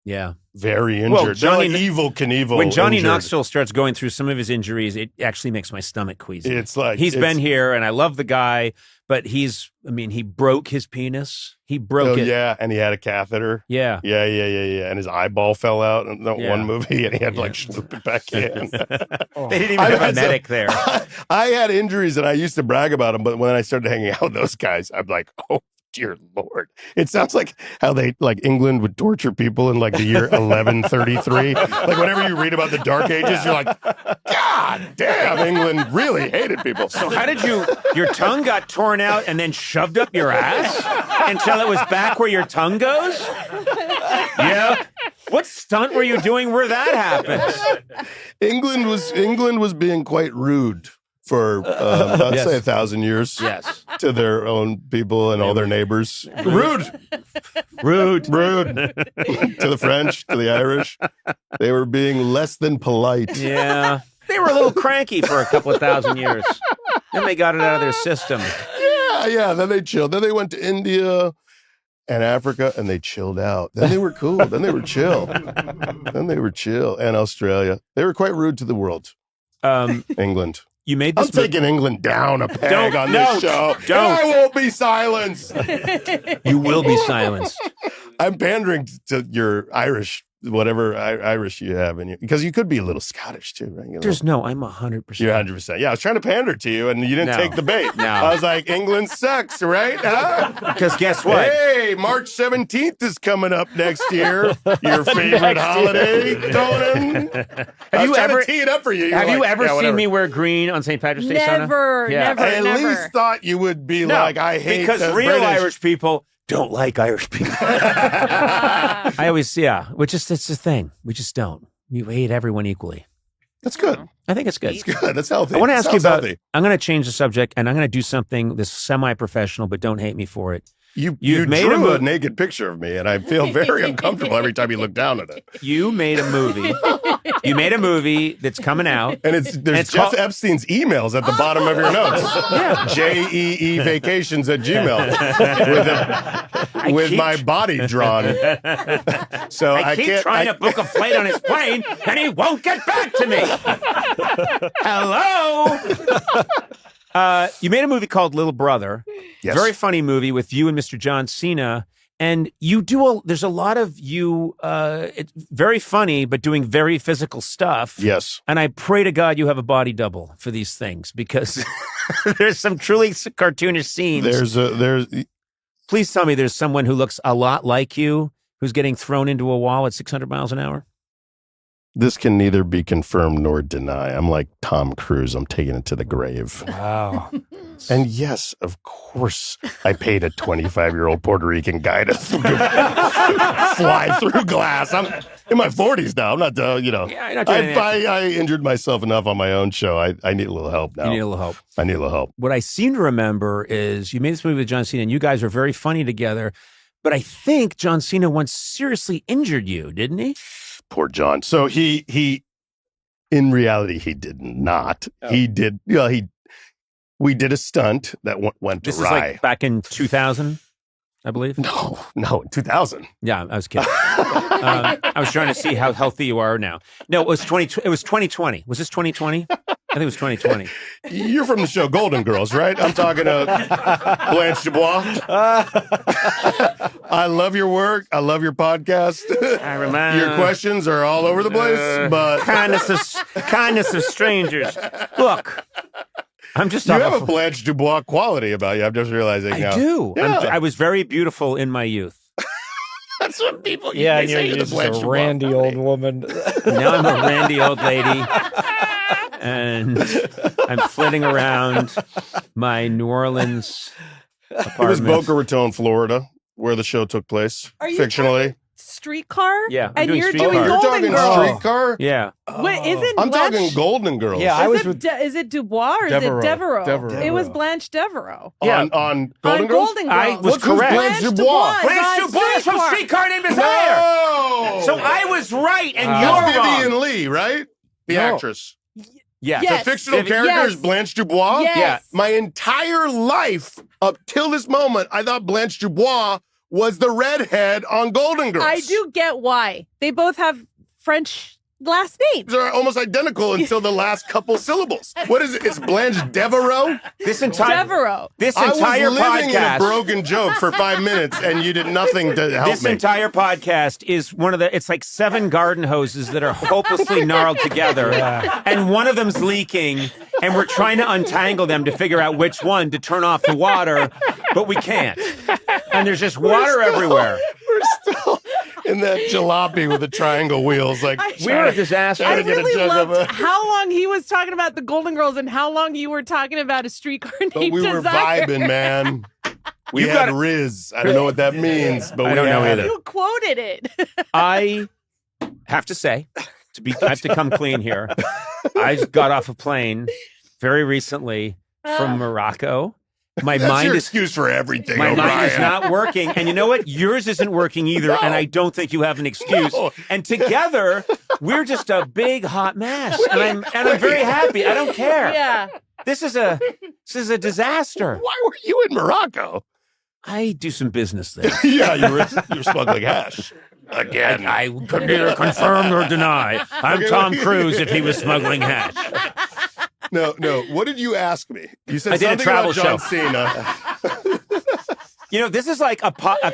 Yeah. very injured. Well, They're Johnny- like Evil Knievel. When Johnny injured. Knoxville starts going through some of his injuries, it actually makes my stomach queasy. It's like He's it's- been here, and I love the guy, but he broke his penis. He broke it. Yeah, and he had a catheter. Yeah. Yeah. And his eyeball fell out in that Yeah. one movie, and he had to like sloop it back in. They didn't even I've have a had some- medic there. I had injuries, and I used to brag about them, but when I started hanging out with those guys, I'm like, oh, dear Lord. It sounds like how they, like England would torture people in like the year 1133. Like whenever you read about the Dark Ages, you're like, God damn, England really hated people. So how did your tongue got torn out and then shoved up your ass until it was back where your tongue goes? Yeah. What stunt were you doing where that happens? England was being quite rude for I'd Yes. say 1,000 years. Yes. To their own people and all their neighbors. Rude. Rude. To the French, to the Irish. They were being less than polite. Yeah. They were a little cranky for a couple of 1,000 years. Then they got it out of their system. Yeah. Then they chilled. Then they went to India and Africa, and they chilled out. Then they were cool. Then they were chill. And Australia. They were quite rude to the world. England. You made I'm this mo- taking England down a peg Don't- on no, this show. don't. I won't be silenced. You will be silenced. I'm pandering to your Irish, whatever Irish you have in you, because you could be a little Scottish too, right? You know? I'm 100%. You're 100%. Yeah, I was trying to pander to you, and you didn't No. take the bait. No. I was like, England sucks, right? Huh? Because guess what? Hey, March 17th is coming up next year. Your favorite holiday, Conan. I was trying to tee it up for you. You're Have you like, ever yeah, seen whatever. me wear green on St. Patrick's Day, Sana? Never, Yeah. never, I at never. least thought you would be like, I hate because the real British. Irish people don't like Irish people. I always, it's a thing. We just don't. We hate everyone equally. That's good. I think it's good. It's good. That's healthy. I want to ask you Sounds about. healthy. I'm going to change the subject, and I'm going to do something that's semi-professional, but don't hate me for it. You You've made drew a a naked picture of me, and I feel very uncomfortable every time you look down at it. You made a movie. You made a movie that's coming out. And there's it's Jeff called- Epstein's emails at the bottom of your notes. Yeah. JEE vacations at Gmail with keep- my body drawn. So I keep can't. trying to book a flight on his plane, and he won't get back to me. Hello. You made a movie called Little Brother. Yes. Very funny movie with you and Mr. John Cena. And there's a lot of you, it's very funny, but doing very physical stuff. Yes. And I pray to God you have a body double for these things because there's some truly cartoonish scenes. There's Please tell me there's someone who looks a lot like you who's getting thrown into a wall at 600 miles an hour. this can neither be confirmed nor deny. I'm like Tom Cruise. I'm taking it to the grave. Wow. And yes, of course, I paid a 25-year-old Puerto Rican guy to fly through glass. I'm in my 40s now. I'm not, Yeah, you're not doing it. I injured myself enough on my own show. I need a little help now. You need a little help. I need a little help. What I seem to remember is you made this movie with John Cena and you guys were very funny together. But I think John Cena once seriously injured you, didn't he? Poor John. So he in reality, he did not. Oh. He did. We did a stunt that went This is awry. like back in 2000, I believe. No, 2000. Yeah, I was kidding. I was trying to see how healthy you are now. No, it was 2020. Was this 2020? I think it was 2020. You're from the show Golden Girls, right? I'm talking to Blanche Dubois. I love your work. I love your podcast. I remember Your questions are all over the place, but kindness of strangers. Look, I'm just you off have a- a Blanche Dubois quality about you. I'm just realizing now. I do. Yeah. I was very beautiful in my youth. That's what people. Yeah, they and say you're to just Blanche a Dubois. randy old woman. Now I'm a randy old lady, and I'm flitting around my New Orleans It was apartment. Boca Raton, Florida, where the show took place. Are you fictionally? Streetcar? Yeah, I'm and doing you're Streetcar. doing You're Golden talking Girls. Streetcar? Yeah. Wait, isn't I'm Blanche, talking Golden Girls. Yeah, I was is, with. is it Dubois or Devereaux. is it Devereaux? Devereaux. It was Blanche Devereaux. Yeah. On Golden Girls? Golden I Girls. was What's who's correct. Blanche Dubois? is Blanche on Dubois is from Streetcar. Streetcar Named Desire. No! So I was right, and That's you're Vivian wrong. Lee, right? The No. actress. Yeah. Yes. The fictional Vivi- character yes. is Blanche Dubois? Yes. Yeah. My entire life, up till this moment, I thought Blanche Dubois was the redhead on Golden Girls. I do get why. They both have French last names. They're almost identical until the last couple syllables. What is it? It's Blanche Devereaux? This entire Devereaux. this I was entire living in a podcast. broken joke for 5 minutes, and you did nothing to help This me. entire podcast is one of the. It's like 7 garden hoses that are hopelessly gnarled together, and one of them's leaking, and we're trying to untangle them to figure out which one to turn off the water, but we can't. And there's just water everywhere. We're still in that jalopy with the triangle wheels. Like We're a disaster. Trying I to get a really jug of loved a- how long he was talking about the Golden Girls and how long you were talking about a streetcar named But we were Desire. vibing, man. We You've had got- Riz. I don't know what that means, but I we don't know had either. it. You quoted it. I have to say, I have to come clean here. I just got off a plane very recently from Morocco. My That's mind your is excuse for everything, my O'Brien. mind is not working, and you know what? Yours isn't working either, No. and I don't think you have an excuse. No. And together, we're just a big hot mess, and I'm very happy. I don't care. Yeah. This is a disaster. Why were you in Morocco? I do some business there. Yeah, you were smuggling hash. Again. I could neither confirm nor deny. I'm Okay, Tom wait. Cruise if he was smuggling hash. No. What did you ask me? You said I did a something travel about John show. Cena. You know, this is like a cop. Oh,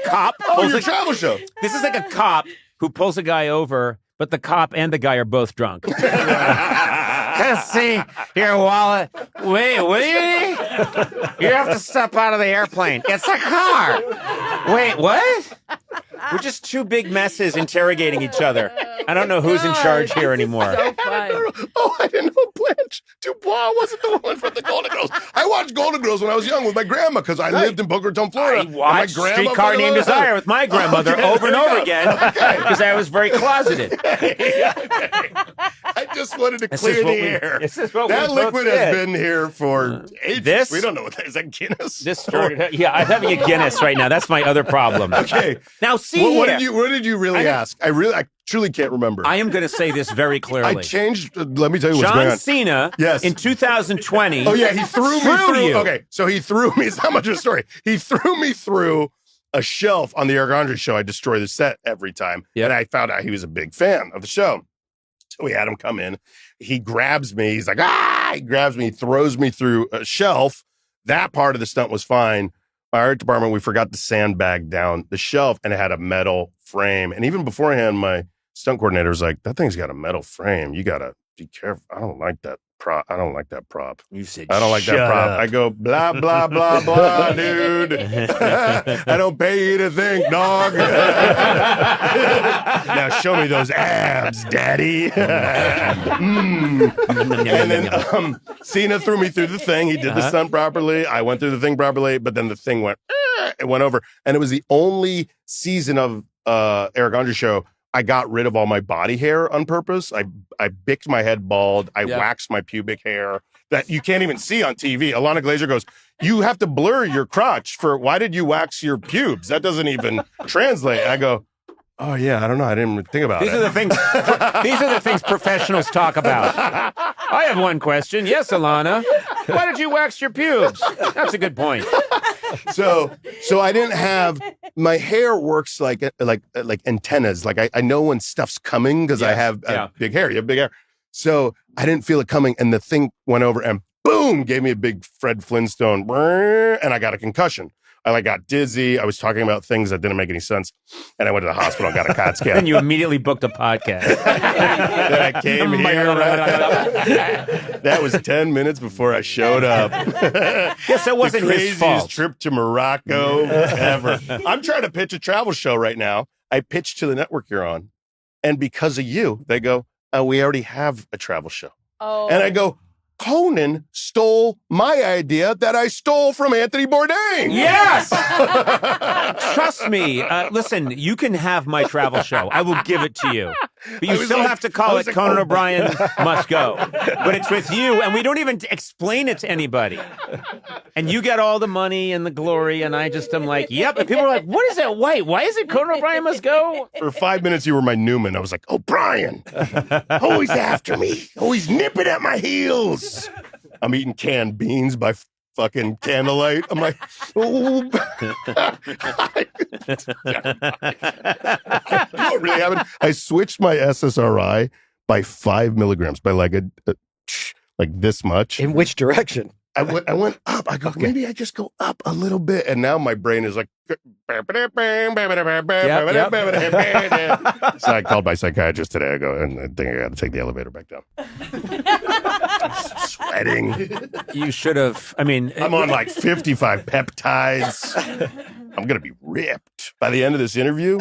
pulls your a- travel show. This is like a cop who pulls a guy over, but the cop and the guy are both drunk. Let's see your wallet. Wait, will you? You have to step out of the airplane. It's a car. Wait, what? We're just two big messes interrogating each other. I don't know who's in charge here anymore. So fun. Oh, I didn't know Blanche Dubois wasn't the one from the Golden Girls. I watched Golden Girls when I was young with my grandma because I lived in Boca Raton, Florida. I And watched my grandma Streetcar fucking Named loved it. Desire with my grandmother Okay, over and there you over go. again because I was very closeted. I just wanted to This clear is what the we- air. this is what That we both liquid did. has been here for ages. this- We don't know what that is. That Guinness? This started. Yeah, I'm having a Guinness right now. That's my other problem. Okay. Now, see What here. did you really ask? I truly can't remember. I am going to say this very I clearly. changed. Let me tell you what's going John on. Cena, Yes. in 2020. Oh yeah, he threw me Threw through. you. Okay, so he threw me. It's not much of a story. He threw me through a shelf on the Eric Andre show. I destroy the set every time, Yep. and I found out he was a big fan of the show. So we had him come in. He grabs me. He's like, ah! He grabs me, throws me through a shelf. That part of the stunt was fine. Our art department, we forgot to sandbag down the shelf, and it had a metal frame. And even beforehand, my stunt coordinator was like, that thing's got a metal frame. You gotta be careful. I don't like that prop. I don't like that prop. You said, I don't like that "Shut prop. up." I go, blah, blah, blah, blah, dude. I don't pay you to think, dog. Now show me those abs, daddy. And then Cena threw me through the thing. He did the stunt properly. I went through the thing properly, but then the thing went, it went over. And it was the only season of Eric Andre show I got rid of all my body hair on purpose. I bicked my head bald. I waxed my pubic hair that you can't even see on TV. Alana Glazer goes, you have to blur your crotch why did you wax your pubes? That doesn't even translate. I go, oh yeah, I don't know. I didn't even think about These it. are the things. These are the things professionals talk about. I have one question. Yes, Alana. Why did you wax your pubes? That's a good point. So I didn't have my hair works like antennas. Like I know when stuff's coming because I have big hair. You have big hair. So I didn't feel it coming, and the thing went over and boom, gave me a big Fred Flintstone, and I got a concussion. I got dizzy. I was talking about things that didn't make any sense, and I went to the hospital and got a CAT scan. And you immediately booked a podcast. Then I came here. That was 10 minutes before I showed up. Yes, that wasn't the his craziest fault. trip to Morocco ever. I'm trying to pitch a travel show right now. I pitched to the network you're on, and because of you, they go, "Oh, we already have a travel show." Oh. And I go, Conan stole my idea that I stole from Anthony Bourdain. Yes! Trust me. Listen, you can have my travel show. I will give it to you. But you still have to call it Conan O'Brien Must Go. But it's with you, and we don't even explain it to anybody. And you get all the money and the glory, and I just am like, yep. And people are like, what is that white? Why is it Conan O'Brien Must Go? For 5 minutes, you were my Newman. I was like, O'Brien, always after me, always nipping at my heels. I'm eating canned beans by fucking candlelight. I'm like, oh. You know what really happened? I switched my SSRI by 5 milligrams, by like like this much. In which direction? I went up. I go, maybe I just go up a little bit. And now my brain is like, So I called my psychiatrist today. I go, and I think I got to take the elevator back down. Sweating. You should have. I mean, I'm on like 55 peptides. I'm going to be ripped by the end of this interview.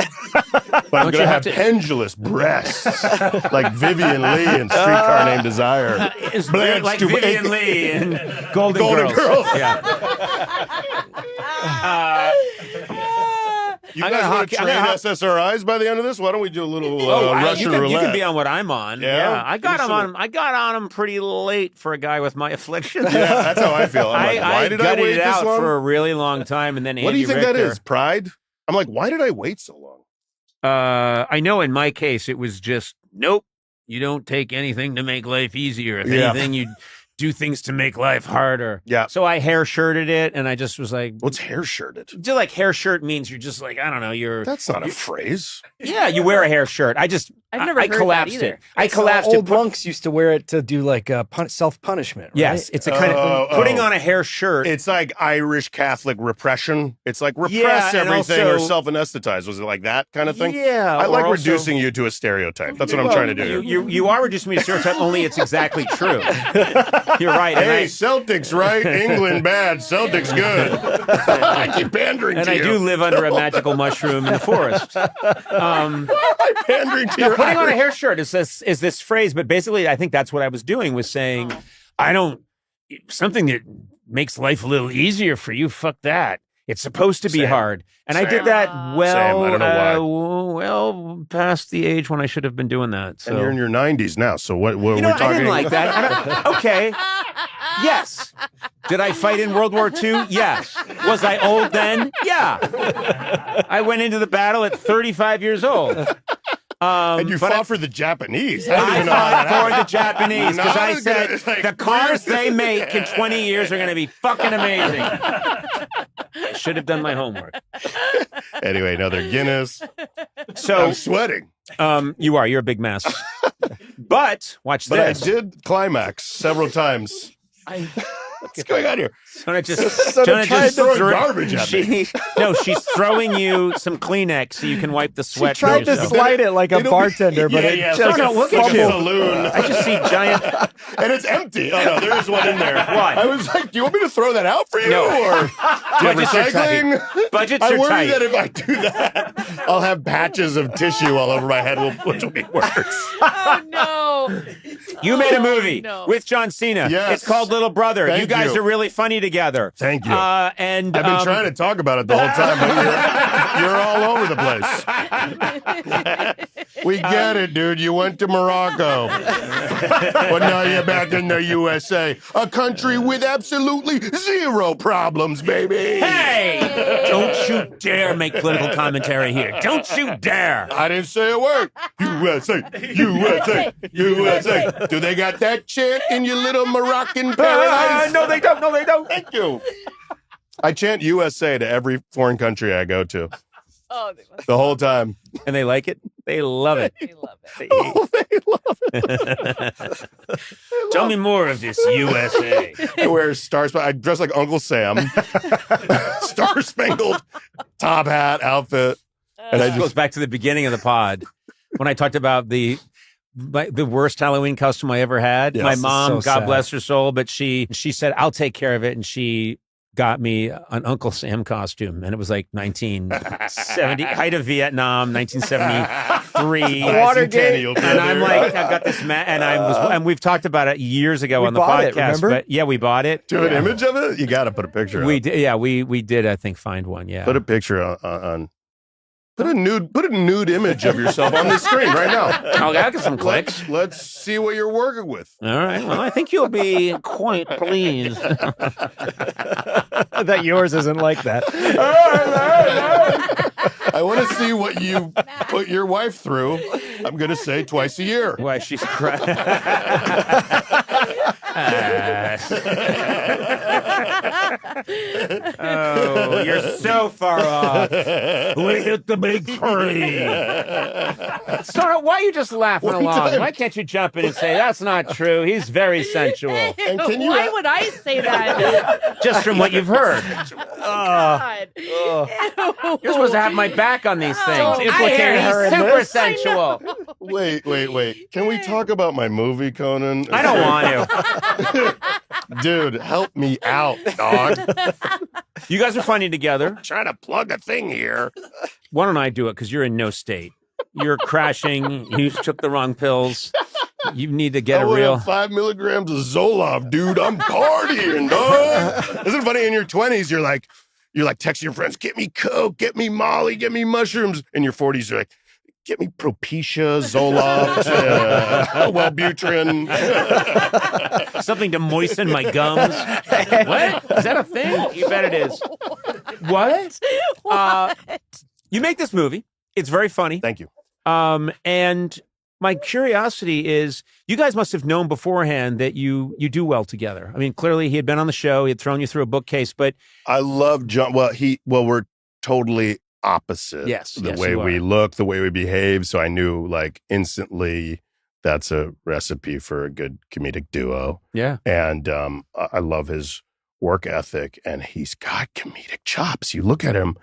But I'm going to have pendulous breasts like Vivian Lee in Streetcar Named Desire. Blanche like Vivian Lee in Golden Girls. Yeah. You guys want to trade SSRIs by the end of this? Why don't we do a little Russian roulette? You can be on what I'm on. Yeah. I got on him pretty late for a guy with my affliction. Yeah, that's how I feel. I'm like, why did I wait it out this long? for a really long time, and then what do you think that is? Pride? I'm like, why did I wait so long? I know in my case it was just nope. You don't take anything to make life easier. If anything, you do things to make life harder. Yeah. So I hair shirted it, and I just was like, what's hair shirted? Just like hair shirt means you're just like, I don't know, That's not a phrase. Yeah, you wear a hair shirt. I've never heard collapsed that either. I collapsed it. Old monks used to wear it to do like self-punishment, right? Yes, it's a kind of putting on a hair shirt. It's like Irish Catholic repression. It's like repress everything or self-anesthetize. Was it like that kind of thing? Yeah. I like reducing you to a stereotype. That's what I'm trying to do. You are reducing me to a stereotype, only it's exactly true. You're right. Hey, Celtics right, England bad, Celtics good. I keep pandering to you. And I do live under a magical mushroom in the forest. Why am I pandering to you? Putting on a hair shirt is this phrase, but basically I think that's what I was doing, was saying, something that makes life a little easier for you, fuck that. It's supposed to be hard. And I did that I don't know why. Well past the age when I should have been doing that. So. And you're in your 90s now, so what we're talking... I didn't like that. Okay. Yes. Did I fight in World War II? Yes. Was I old then? Yeah. I went into the battle at 35 years old. And you fought for the Japanese. I fought for the Japanese because I said the cars they make in 20 years are going to be fucking amazing. I should have done my homework. Anyway, another Guinness. So I'm sweating. You are. You're a big mess. But watch this. But I did climax several times. What's going on here? Jonah just throwing garbage at me. No, she's throwing you some Kleenex so you can wipe the sweat. She tried to slide it like a bartender, but it just look at you. Balloon. I just see giant, and it's empty. Oh no, there is one in there. What? I was like, do you want me to throw that out for you? No. Or do you have recycling? Budgets I are worry tight. that if I do that, I'll have patches of tissue all over my head, which will be worse. Oh no! You made a movie with John Cena. Yes. It's called Little Brother. Thank you guys you. are really funny together. Thank you. And I've been trying to talk about it the whole time, but you're all over the place. We get it, dude. You went to Morocco. But now you're back in the USA. A country with absolutely zero problems, baby. Hey! Don't you dare make political commentary here. Don't you dare. I didn't say a word. USA, USA, USA. Do they got that chant in your little Moroccan paradise? No, they don't. No, they don't. Thank you. I chant USA to every foreign country I go to. Oh, they must. The whole time. And they like it? They love it. They love it. Oh, they love it. Tell me more of this USA. I wear I dress like Uncle Sam. Star-spangled top hat, outfit. And it goes back to the beginning of the pod when I talked about the worst Halloween costume I ever had. Yes, my mom, so God sad. bless her soul, but she said, I'll take care of it. And she got me an Uncle Sam costume, and it was like 1970, height of Vietnam, 1973. Watergate. And I'm like, I've got this and we've talked about it years ago on the bought podcast. it, remember? But yeah, we bought it. Do an image of it? You got to put a picture We up. did. Yeah, we did. I think find one. Yeah. Put a picture on. Put a nude image of yourself on the screen right now. I'll get some clicks. Let's see what you're working with. All right. Well, I think you'll be quite pleased. That yours isn't like that. I want to see what you put your wife through. I'm going to say twice a year. Why she's crying. Oh, you're so far off. We hit the big tree. Sarah, why are you just laughing along? Why can't you jump in and say, that's not true? He's very sensual. And can you- Why would I say that? Just from what you've heard. God. You're supposed to have my back on these things. Oh, Implicating I her hear super this. sensual. Wait. Can we talk about my movie, Conan? I don't want to. Dude, help me out, dog. You guys are funny together. Trying to plug a thing here. Why don't I do it? Because you're in no state. You're crashing. You took the wrong pills. You need to get I a went real. on 5 milligrams of Zoloft, dude. I'm partying, dog. Isn't it funny? In your 20s, you're like texting your friends, get me Coke, get me Molly, get me mushrooms. In your 40s, you're like, get me Propecia, Zoloft, Wellbutrin. Something to moisten my gums. What? Is that a thing? You bet it is. What? You make this movie. It's very funny. Thank you. And my curiosity is, you guys must have known beforehand that you do well together. I mean, clearly he had been on the show. He had thrown you through a bookcase, but I love John. Well, we're totally opposite. Yes, The yes, way you we are. look, the way we behave. So I knew like instantly that's a recipe for a good comedic duo. yeah. And I love his work ethic, and he's got comedic chops. You look at him,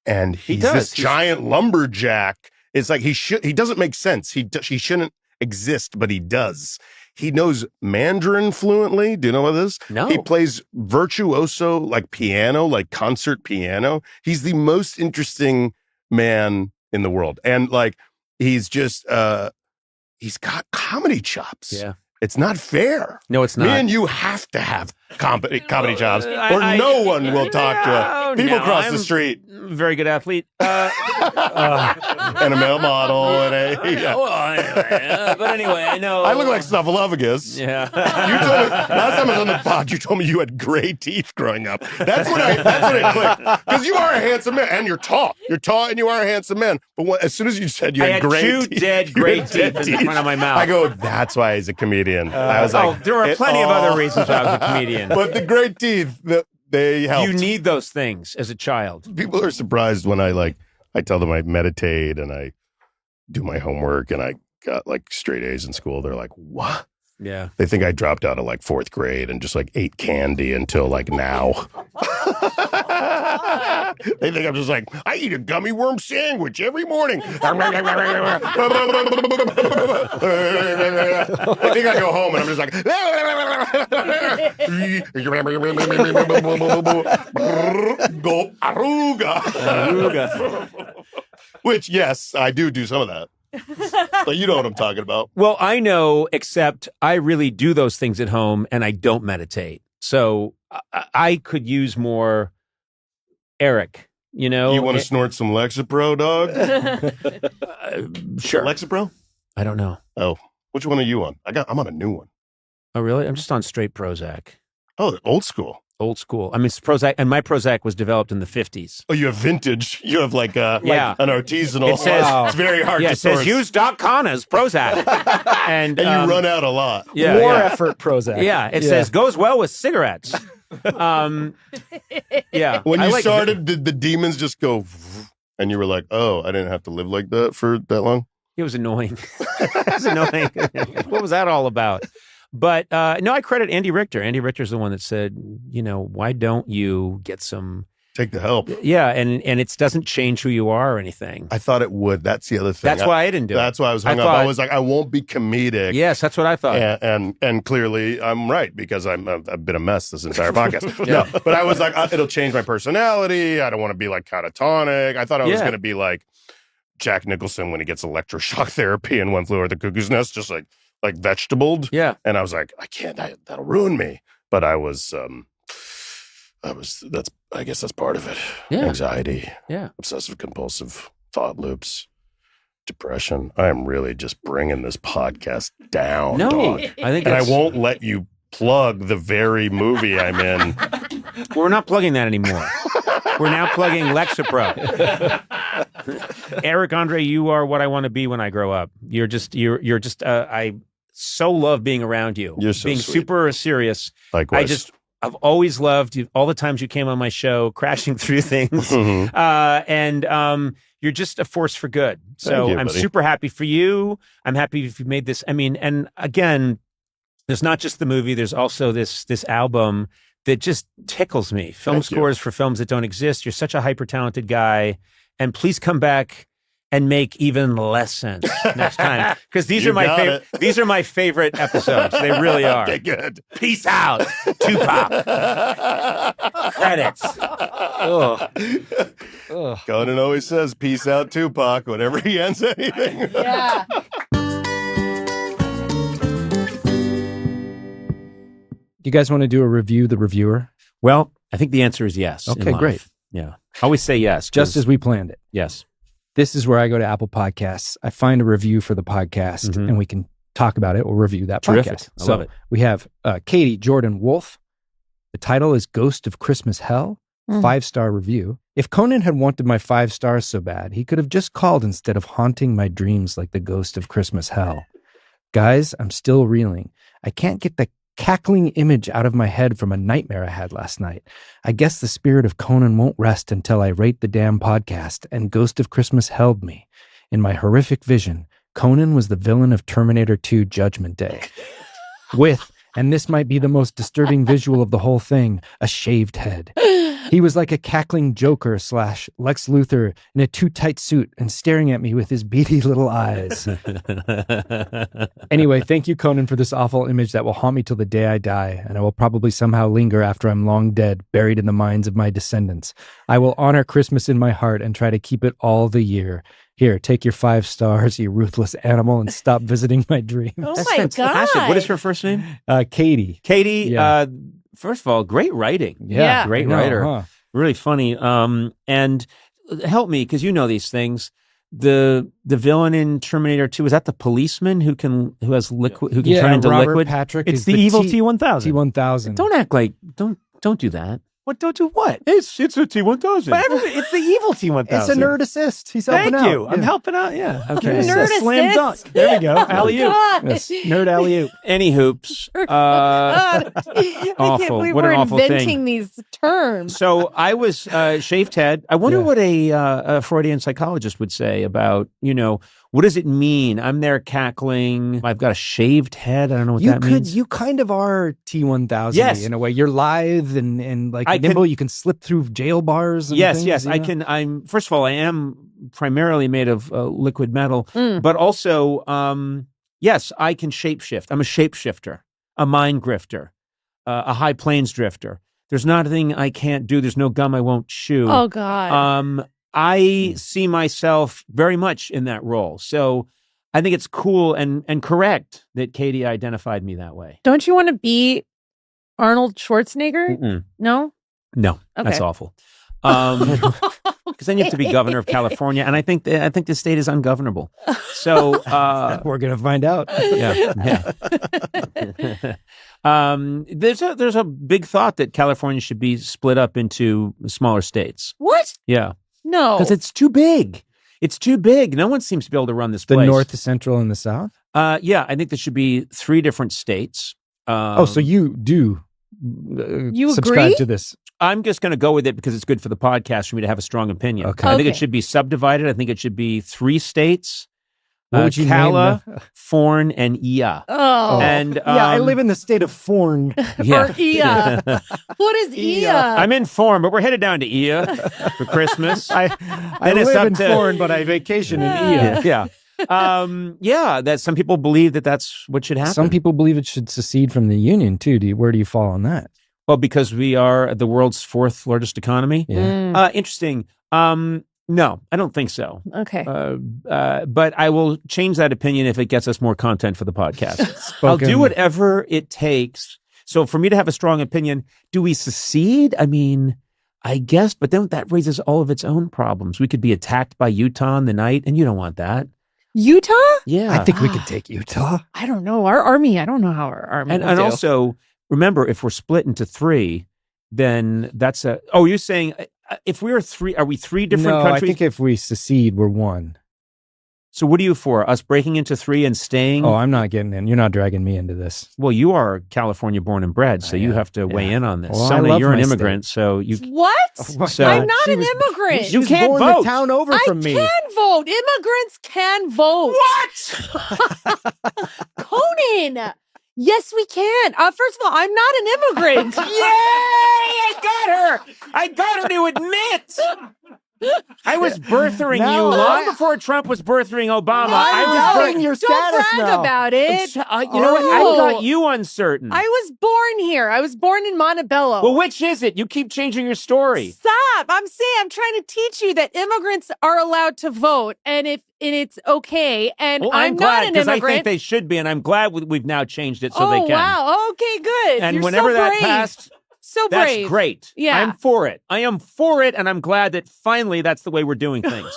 and he's does. this He's- giant lumberjack. It's like he doesn't make sense. He shouldn't exist, but he does. He knows Mandarin fluently. Do you know what this? No. He plays virtuoso, like piano, like concert piano. He's the most interesting man in the world, and like he's just he's got comedy chops. Yeah. It's not fair. No, it's Me not. and you have to have comedy chops, or I- no one will talk to people across the street. Very good athlete. And a male model. And But anyway, I know. I look like Snuffleupagus. Yeah. You told me last time I was on the pod. You told me you had gray teeth growing up. That's when it clicked. Because you are a handsome man, and you're tall. You're tall, and you are a handsome man. But as soon as you said you I had had gray two teeth, dead you gray had dead teeth in front of my mouth. I go, that's why he's a comedian. I was like, there are plenty of other reasons why I was a comedian. But the great teeth, they help. You need those things as a child. People are surprised when I tell them I meditate and I do my homework and I got like straight A's in school. They're like, what? Yeah. They think I dropped out of like 4th grade and just like ate candy until like now. They think I'm just like, I eat a gummy worm sandwich every morning. I think I go home and I'm just like, go aruga. Which, yes, I do some of that. But you know what I'm talking about. Well, I know, except I really do those things at home and I don't meditate. So I could use more Eric, you know? You want to snort some Lexapro, dog? Sure. Lexapro? I don't know. Oh, which one are you on? I'm on a new one. Oh, really? I'm just on straight Prozac. Oh, old school. Old school. I mean, it's Prozac, and my Prozac was developed in the 50s. Oh, you have vintage. You have like Yeah. an artisanal. It says- It's very hard Yeah, to it says source. use Doc Connor's Prozac. And you run out a lot. Yeah, War yeah. effort Prozac. Yeah, it says goes well with cigarettes. Yeah. When I you like- started, did the demons just go, and you were like, oh, I didn't have to live like that for that long? It was annoying. It was annoying. What was that all about? But no, I credit Andy Richter. Andy Richter's the one that said, you know, why don't you get some Take the help. Yeah, and it doesn't change who you are or anything. I thought it would. That's the other thing. That's why I didn't do it. That's why I was hung up. I was like, I won't be comedic. Yes, that's what I thought. And clearly I'm right because I've been a mess this entire podcast. No, but I was like, it'll change my personality. I don't want to be like catatonic. I thought I was going to be like Jack Nicholson when he gets electroshock therapy in One Flew Over the Cuckoo's Nest, just like vegetabled. Yeah. And I was like, I can't. That'll ruin me. But I guess that's part of it. Yeah. Anxiety. Yeah. Obsessive compulsive thought loops. Depression. I am really just bringing this podcast down. No, dog. I think, and I won't let you plug the very movie I'm in. We're not plugging that anymore. We're now plugging Lexapro. Eric Andre, you are what I want to be when I grow up. You're just. I so love being around you. You're so being sweet. super serious. Likewise. I've always loved you. All the times you came on my show, crashing through things, and you're just a force for good. So I'm super happy for you. I'm happy if you made this. I mean, and again, there's not just the movie. There's also this album that just tickles me. Film scores for films that don't exist. You're such a hyper talented guy, and please come back and make even less sense next time, because these are my favorite. These are my favorite episodes. They really are. Okay, good. Peace out, Tupac. Credits. Conan always says, "Peace out, Tupac." Whenever he ends anything. Yeah. Do you guys want to do a review the reviewer? Well, I think the answer is yes. Okay, great. Yeah, I always say yes, Just as we planned it. yes. This is where I go to Apple Podcasts. I find a review for the podcast, and we can talk about it or review that Terrific. podcast. I love it. We have Katie Jordan Wolf. The title is Ghost of Christmas Hell. 5-star review. If Conan had wanted my 5 stars so bad, he could have just called instead of haunting my dreams like the ghost of Christmas hell. Guys, I'm still reeling. I can't get the cackling image out of my head from a nightmare I had last night. I guess the spirit of Conan won't rest until I rate the damn podcast, and Ghost of Christmas held me. In my horrific vision, Conan was the villain of Terminator 2 Judgment Day. With, and this might be the most disturbing visual of the whole thing, a shaved head. He was like a cackling Joker / Lex Luthor in a too tight suit and staring at me with his beady little eyes. Anyway, thank you, Conan, for this awful image that will haunt me till the day I die, and I will probably somehow linger after I'm long dead, buried in the minds of my descendants. I will honor Christmas in my heart and try to keep it all the year. Here, take your 5 stars, you ruthless animal, and stop visiting my dreams. Oh That's my fantastic. God. What is her first name? Katie. Katie. Yeah. First of all, great writing. Yeah. Great I know, writer. huh? Really funny. And help me, because you know these things. The villain in Terminator 2, is that the policeman who has liquid, who can turn into Robert liquid? Patrick It's is the evil T-1000. T-1000. Don't act like don't do that. What? Don't do what? It's a T-1000. But it's the evil T-1000. It's a nerd assist. He's helping Thank out. you. I'm helping out. Yeah. Okay. It's Nerd a slam dunk. assist? There we go. Oh, Alley-oop. God. Yes. Nerd alley-oop. Any hoops. God. I can't Awful. believe What an we're awful inventing thing. these terms. So I was shaved head. I wonder what a Freudian psychologist would say about, what does it mean? I'm there cackling. I've got a shaved head. I don't know what that means. You kind of are T-1000 Yes. in a way. You're lithe and like I nimble. can- You can slip through jail bars. And Yes, things, yes. you I know? can. First of all, I am primarily made of liquid metal, Mm. but also, yes, I can shapeshift. I'm a shapeshifter, a mind grifter, a high plains drifter. There's nothing I can't do. There's no gum I won't chew. Oh, God. I see myself very much in that role. So I think it's cool and correct that Katie identified me that way. Don't you want to be Arnold Schwarzenegger? Mm-mm. No? No, that's Okay. awful. Because then you have to be governor of California, and I think the state is ungovernable. So We're gonna find out. yeah. There's a big thought that California should be split up into smaller states. What? Yeah, No. because it's too big. It's too big. No one seems to be able to run this The place. North, the Central, and the South. Yeah, I think there should be 3 different states. So you do You subscribe agree? to this. I'm just going to go with it because it's good for the podcast for me to have a strong opinion. Okay. I think it Okay. should be subdivided. I think it should be 3 states. What would you name Kala, the- Forn, and Ia. Oh. And Yeah, I live in the state of Forn. Or Ia. What is Ia? I'm in Forn, but we're headed down to Ia for Christmas. I Then it's live up in to- Forn, but I vacation in Ia. yeah. That some people believe that that's what should happen. Some people believe it should secede from the union too. Where do you fall on that? Well, because we are the world's fourth largest economy. Yeah. Interesting. No, I don't think so. Okay. But I will change that opinion if it gets us more content for the podcast. I'll Spoken. do whatever it takes. So for me to have a strong opinion, do we secede? I mean, I guess, but then that raises all of its own problems. We could be attacked by Utah in the night, and you don't want that. Utah? Yeah. I think we could take Utah. I don't know. Our army, I don't know how our army and will do. also, remember, if we're split into three, then that's a... Oh, you're saying... If we're three, are we three different No, countries? I think if we secede, we're one. So what are you for? Us breaking into three and staying? Oh, I'm not getting in. You're not dragging me into this. Well, you are California born and bred, so you Yeah, have to weigh yeah. in on this. Well, I Sona, love you're an my immigrant, so you... What? So- I'm not She an was- immigrant. She was can't born vote. the town over I from me. can vote. Immigrants can vote. What? Conan. Yes, we can. First of all, I'm not an immigrant. Yay! I got her to admit. I was birthering No, you long I- before Trump was birthering Obama. I'm I was doubting your Don't status brag now. about it. you know what? I Oh. got you uncertain. I was born here. I was born in Montebello. Well, which is it? You keep changing your story. Stop. I'm trying to teach you that immigrants are allowed to vote and it's okay. And Well, I'm I'm not glad an because I immigrant. think they should be, and I'm glad we've now changed it so oh, they can. wow. Okay, good. And You're whenever so that brave. passed, So that's brave. great. Yeah. I'm for it. I am for it, and I'm glad that finally that's the way we're doing things.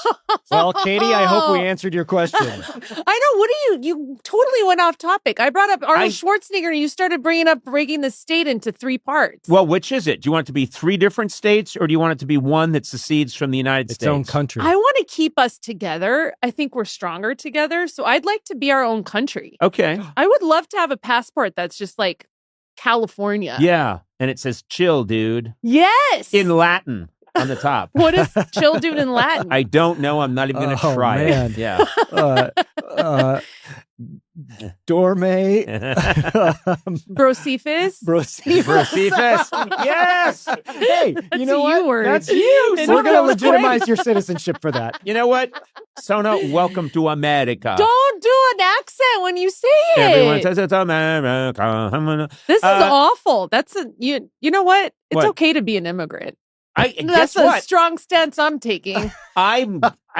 Well, Katie, I hope we answered your question. I know. What are you totally went off topic. I brought up Arnold Schwarzenegger and you started bringing up breaking the state into three parts. Well, which is it? Do you want it to be three different states, or do you want it to be one that secedes from the United Its States? own country. I want to keep us together. I think we're stronger together. So I'd like to be our own country. Okay. I would love to have a passport that's just like California. Yeah. And it says chill, dude, Yes. in Latin on the top. What is chill dude in Latin? I don't know. I'm not even going to Oh, try man. it. Yeah. Dorme. Brocephus? Rosifus. Yes. Hey, That's you know a what? you word. That's you. And We're it going to feels legitimize your citizenship for that. You know what? Sona, welcome to America. Don't do an accent when you say it. Everyone says it's America. This is awful. That's you know what? It's What? okay to be an immigrant. Guess That's a what? strong stance I'm taking. I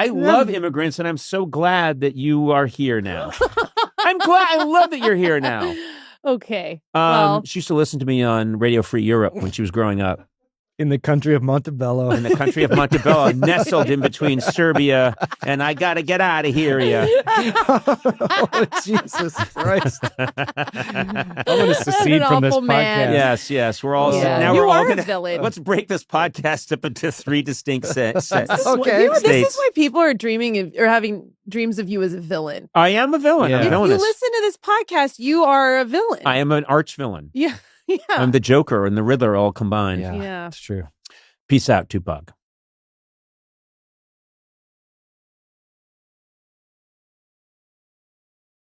love immigrants, and I'm so glad that you are here now. I'm glad. I love that you're here now. Okay. Well, She used to listen to me on Radio Free Europe when she was growing up In the country of Montebello. in the country of Montebello, nestled in between Serbia and I gotta get out of here. Oh, Jesus Christ. I'm going to secede An from this awful man. podcast. Yes. We're all Yeah. now. You we're all are a gonna villain. let's break this podcast up into three distinct sets. Okay. this States. is why people are dreaming of or having dreams of you as a villain. I am a villain. Yeah. I'm a If you villainous. listen to this podcast, you are a villain. I am an arch villain. Yeah. Yeah. I'm the Joker and the Riddler all combined. Yeah, Yeah. it's true. Peace out, Tupac.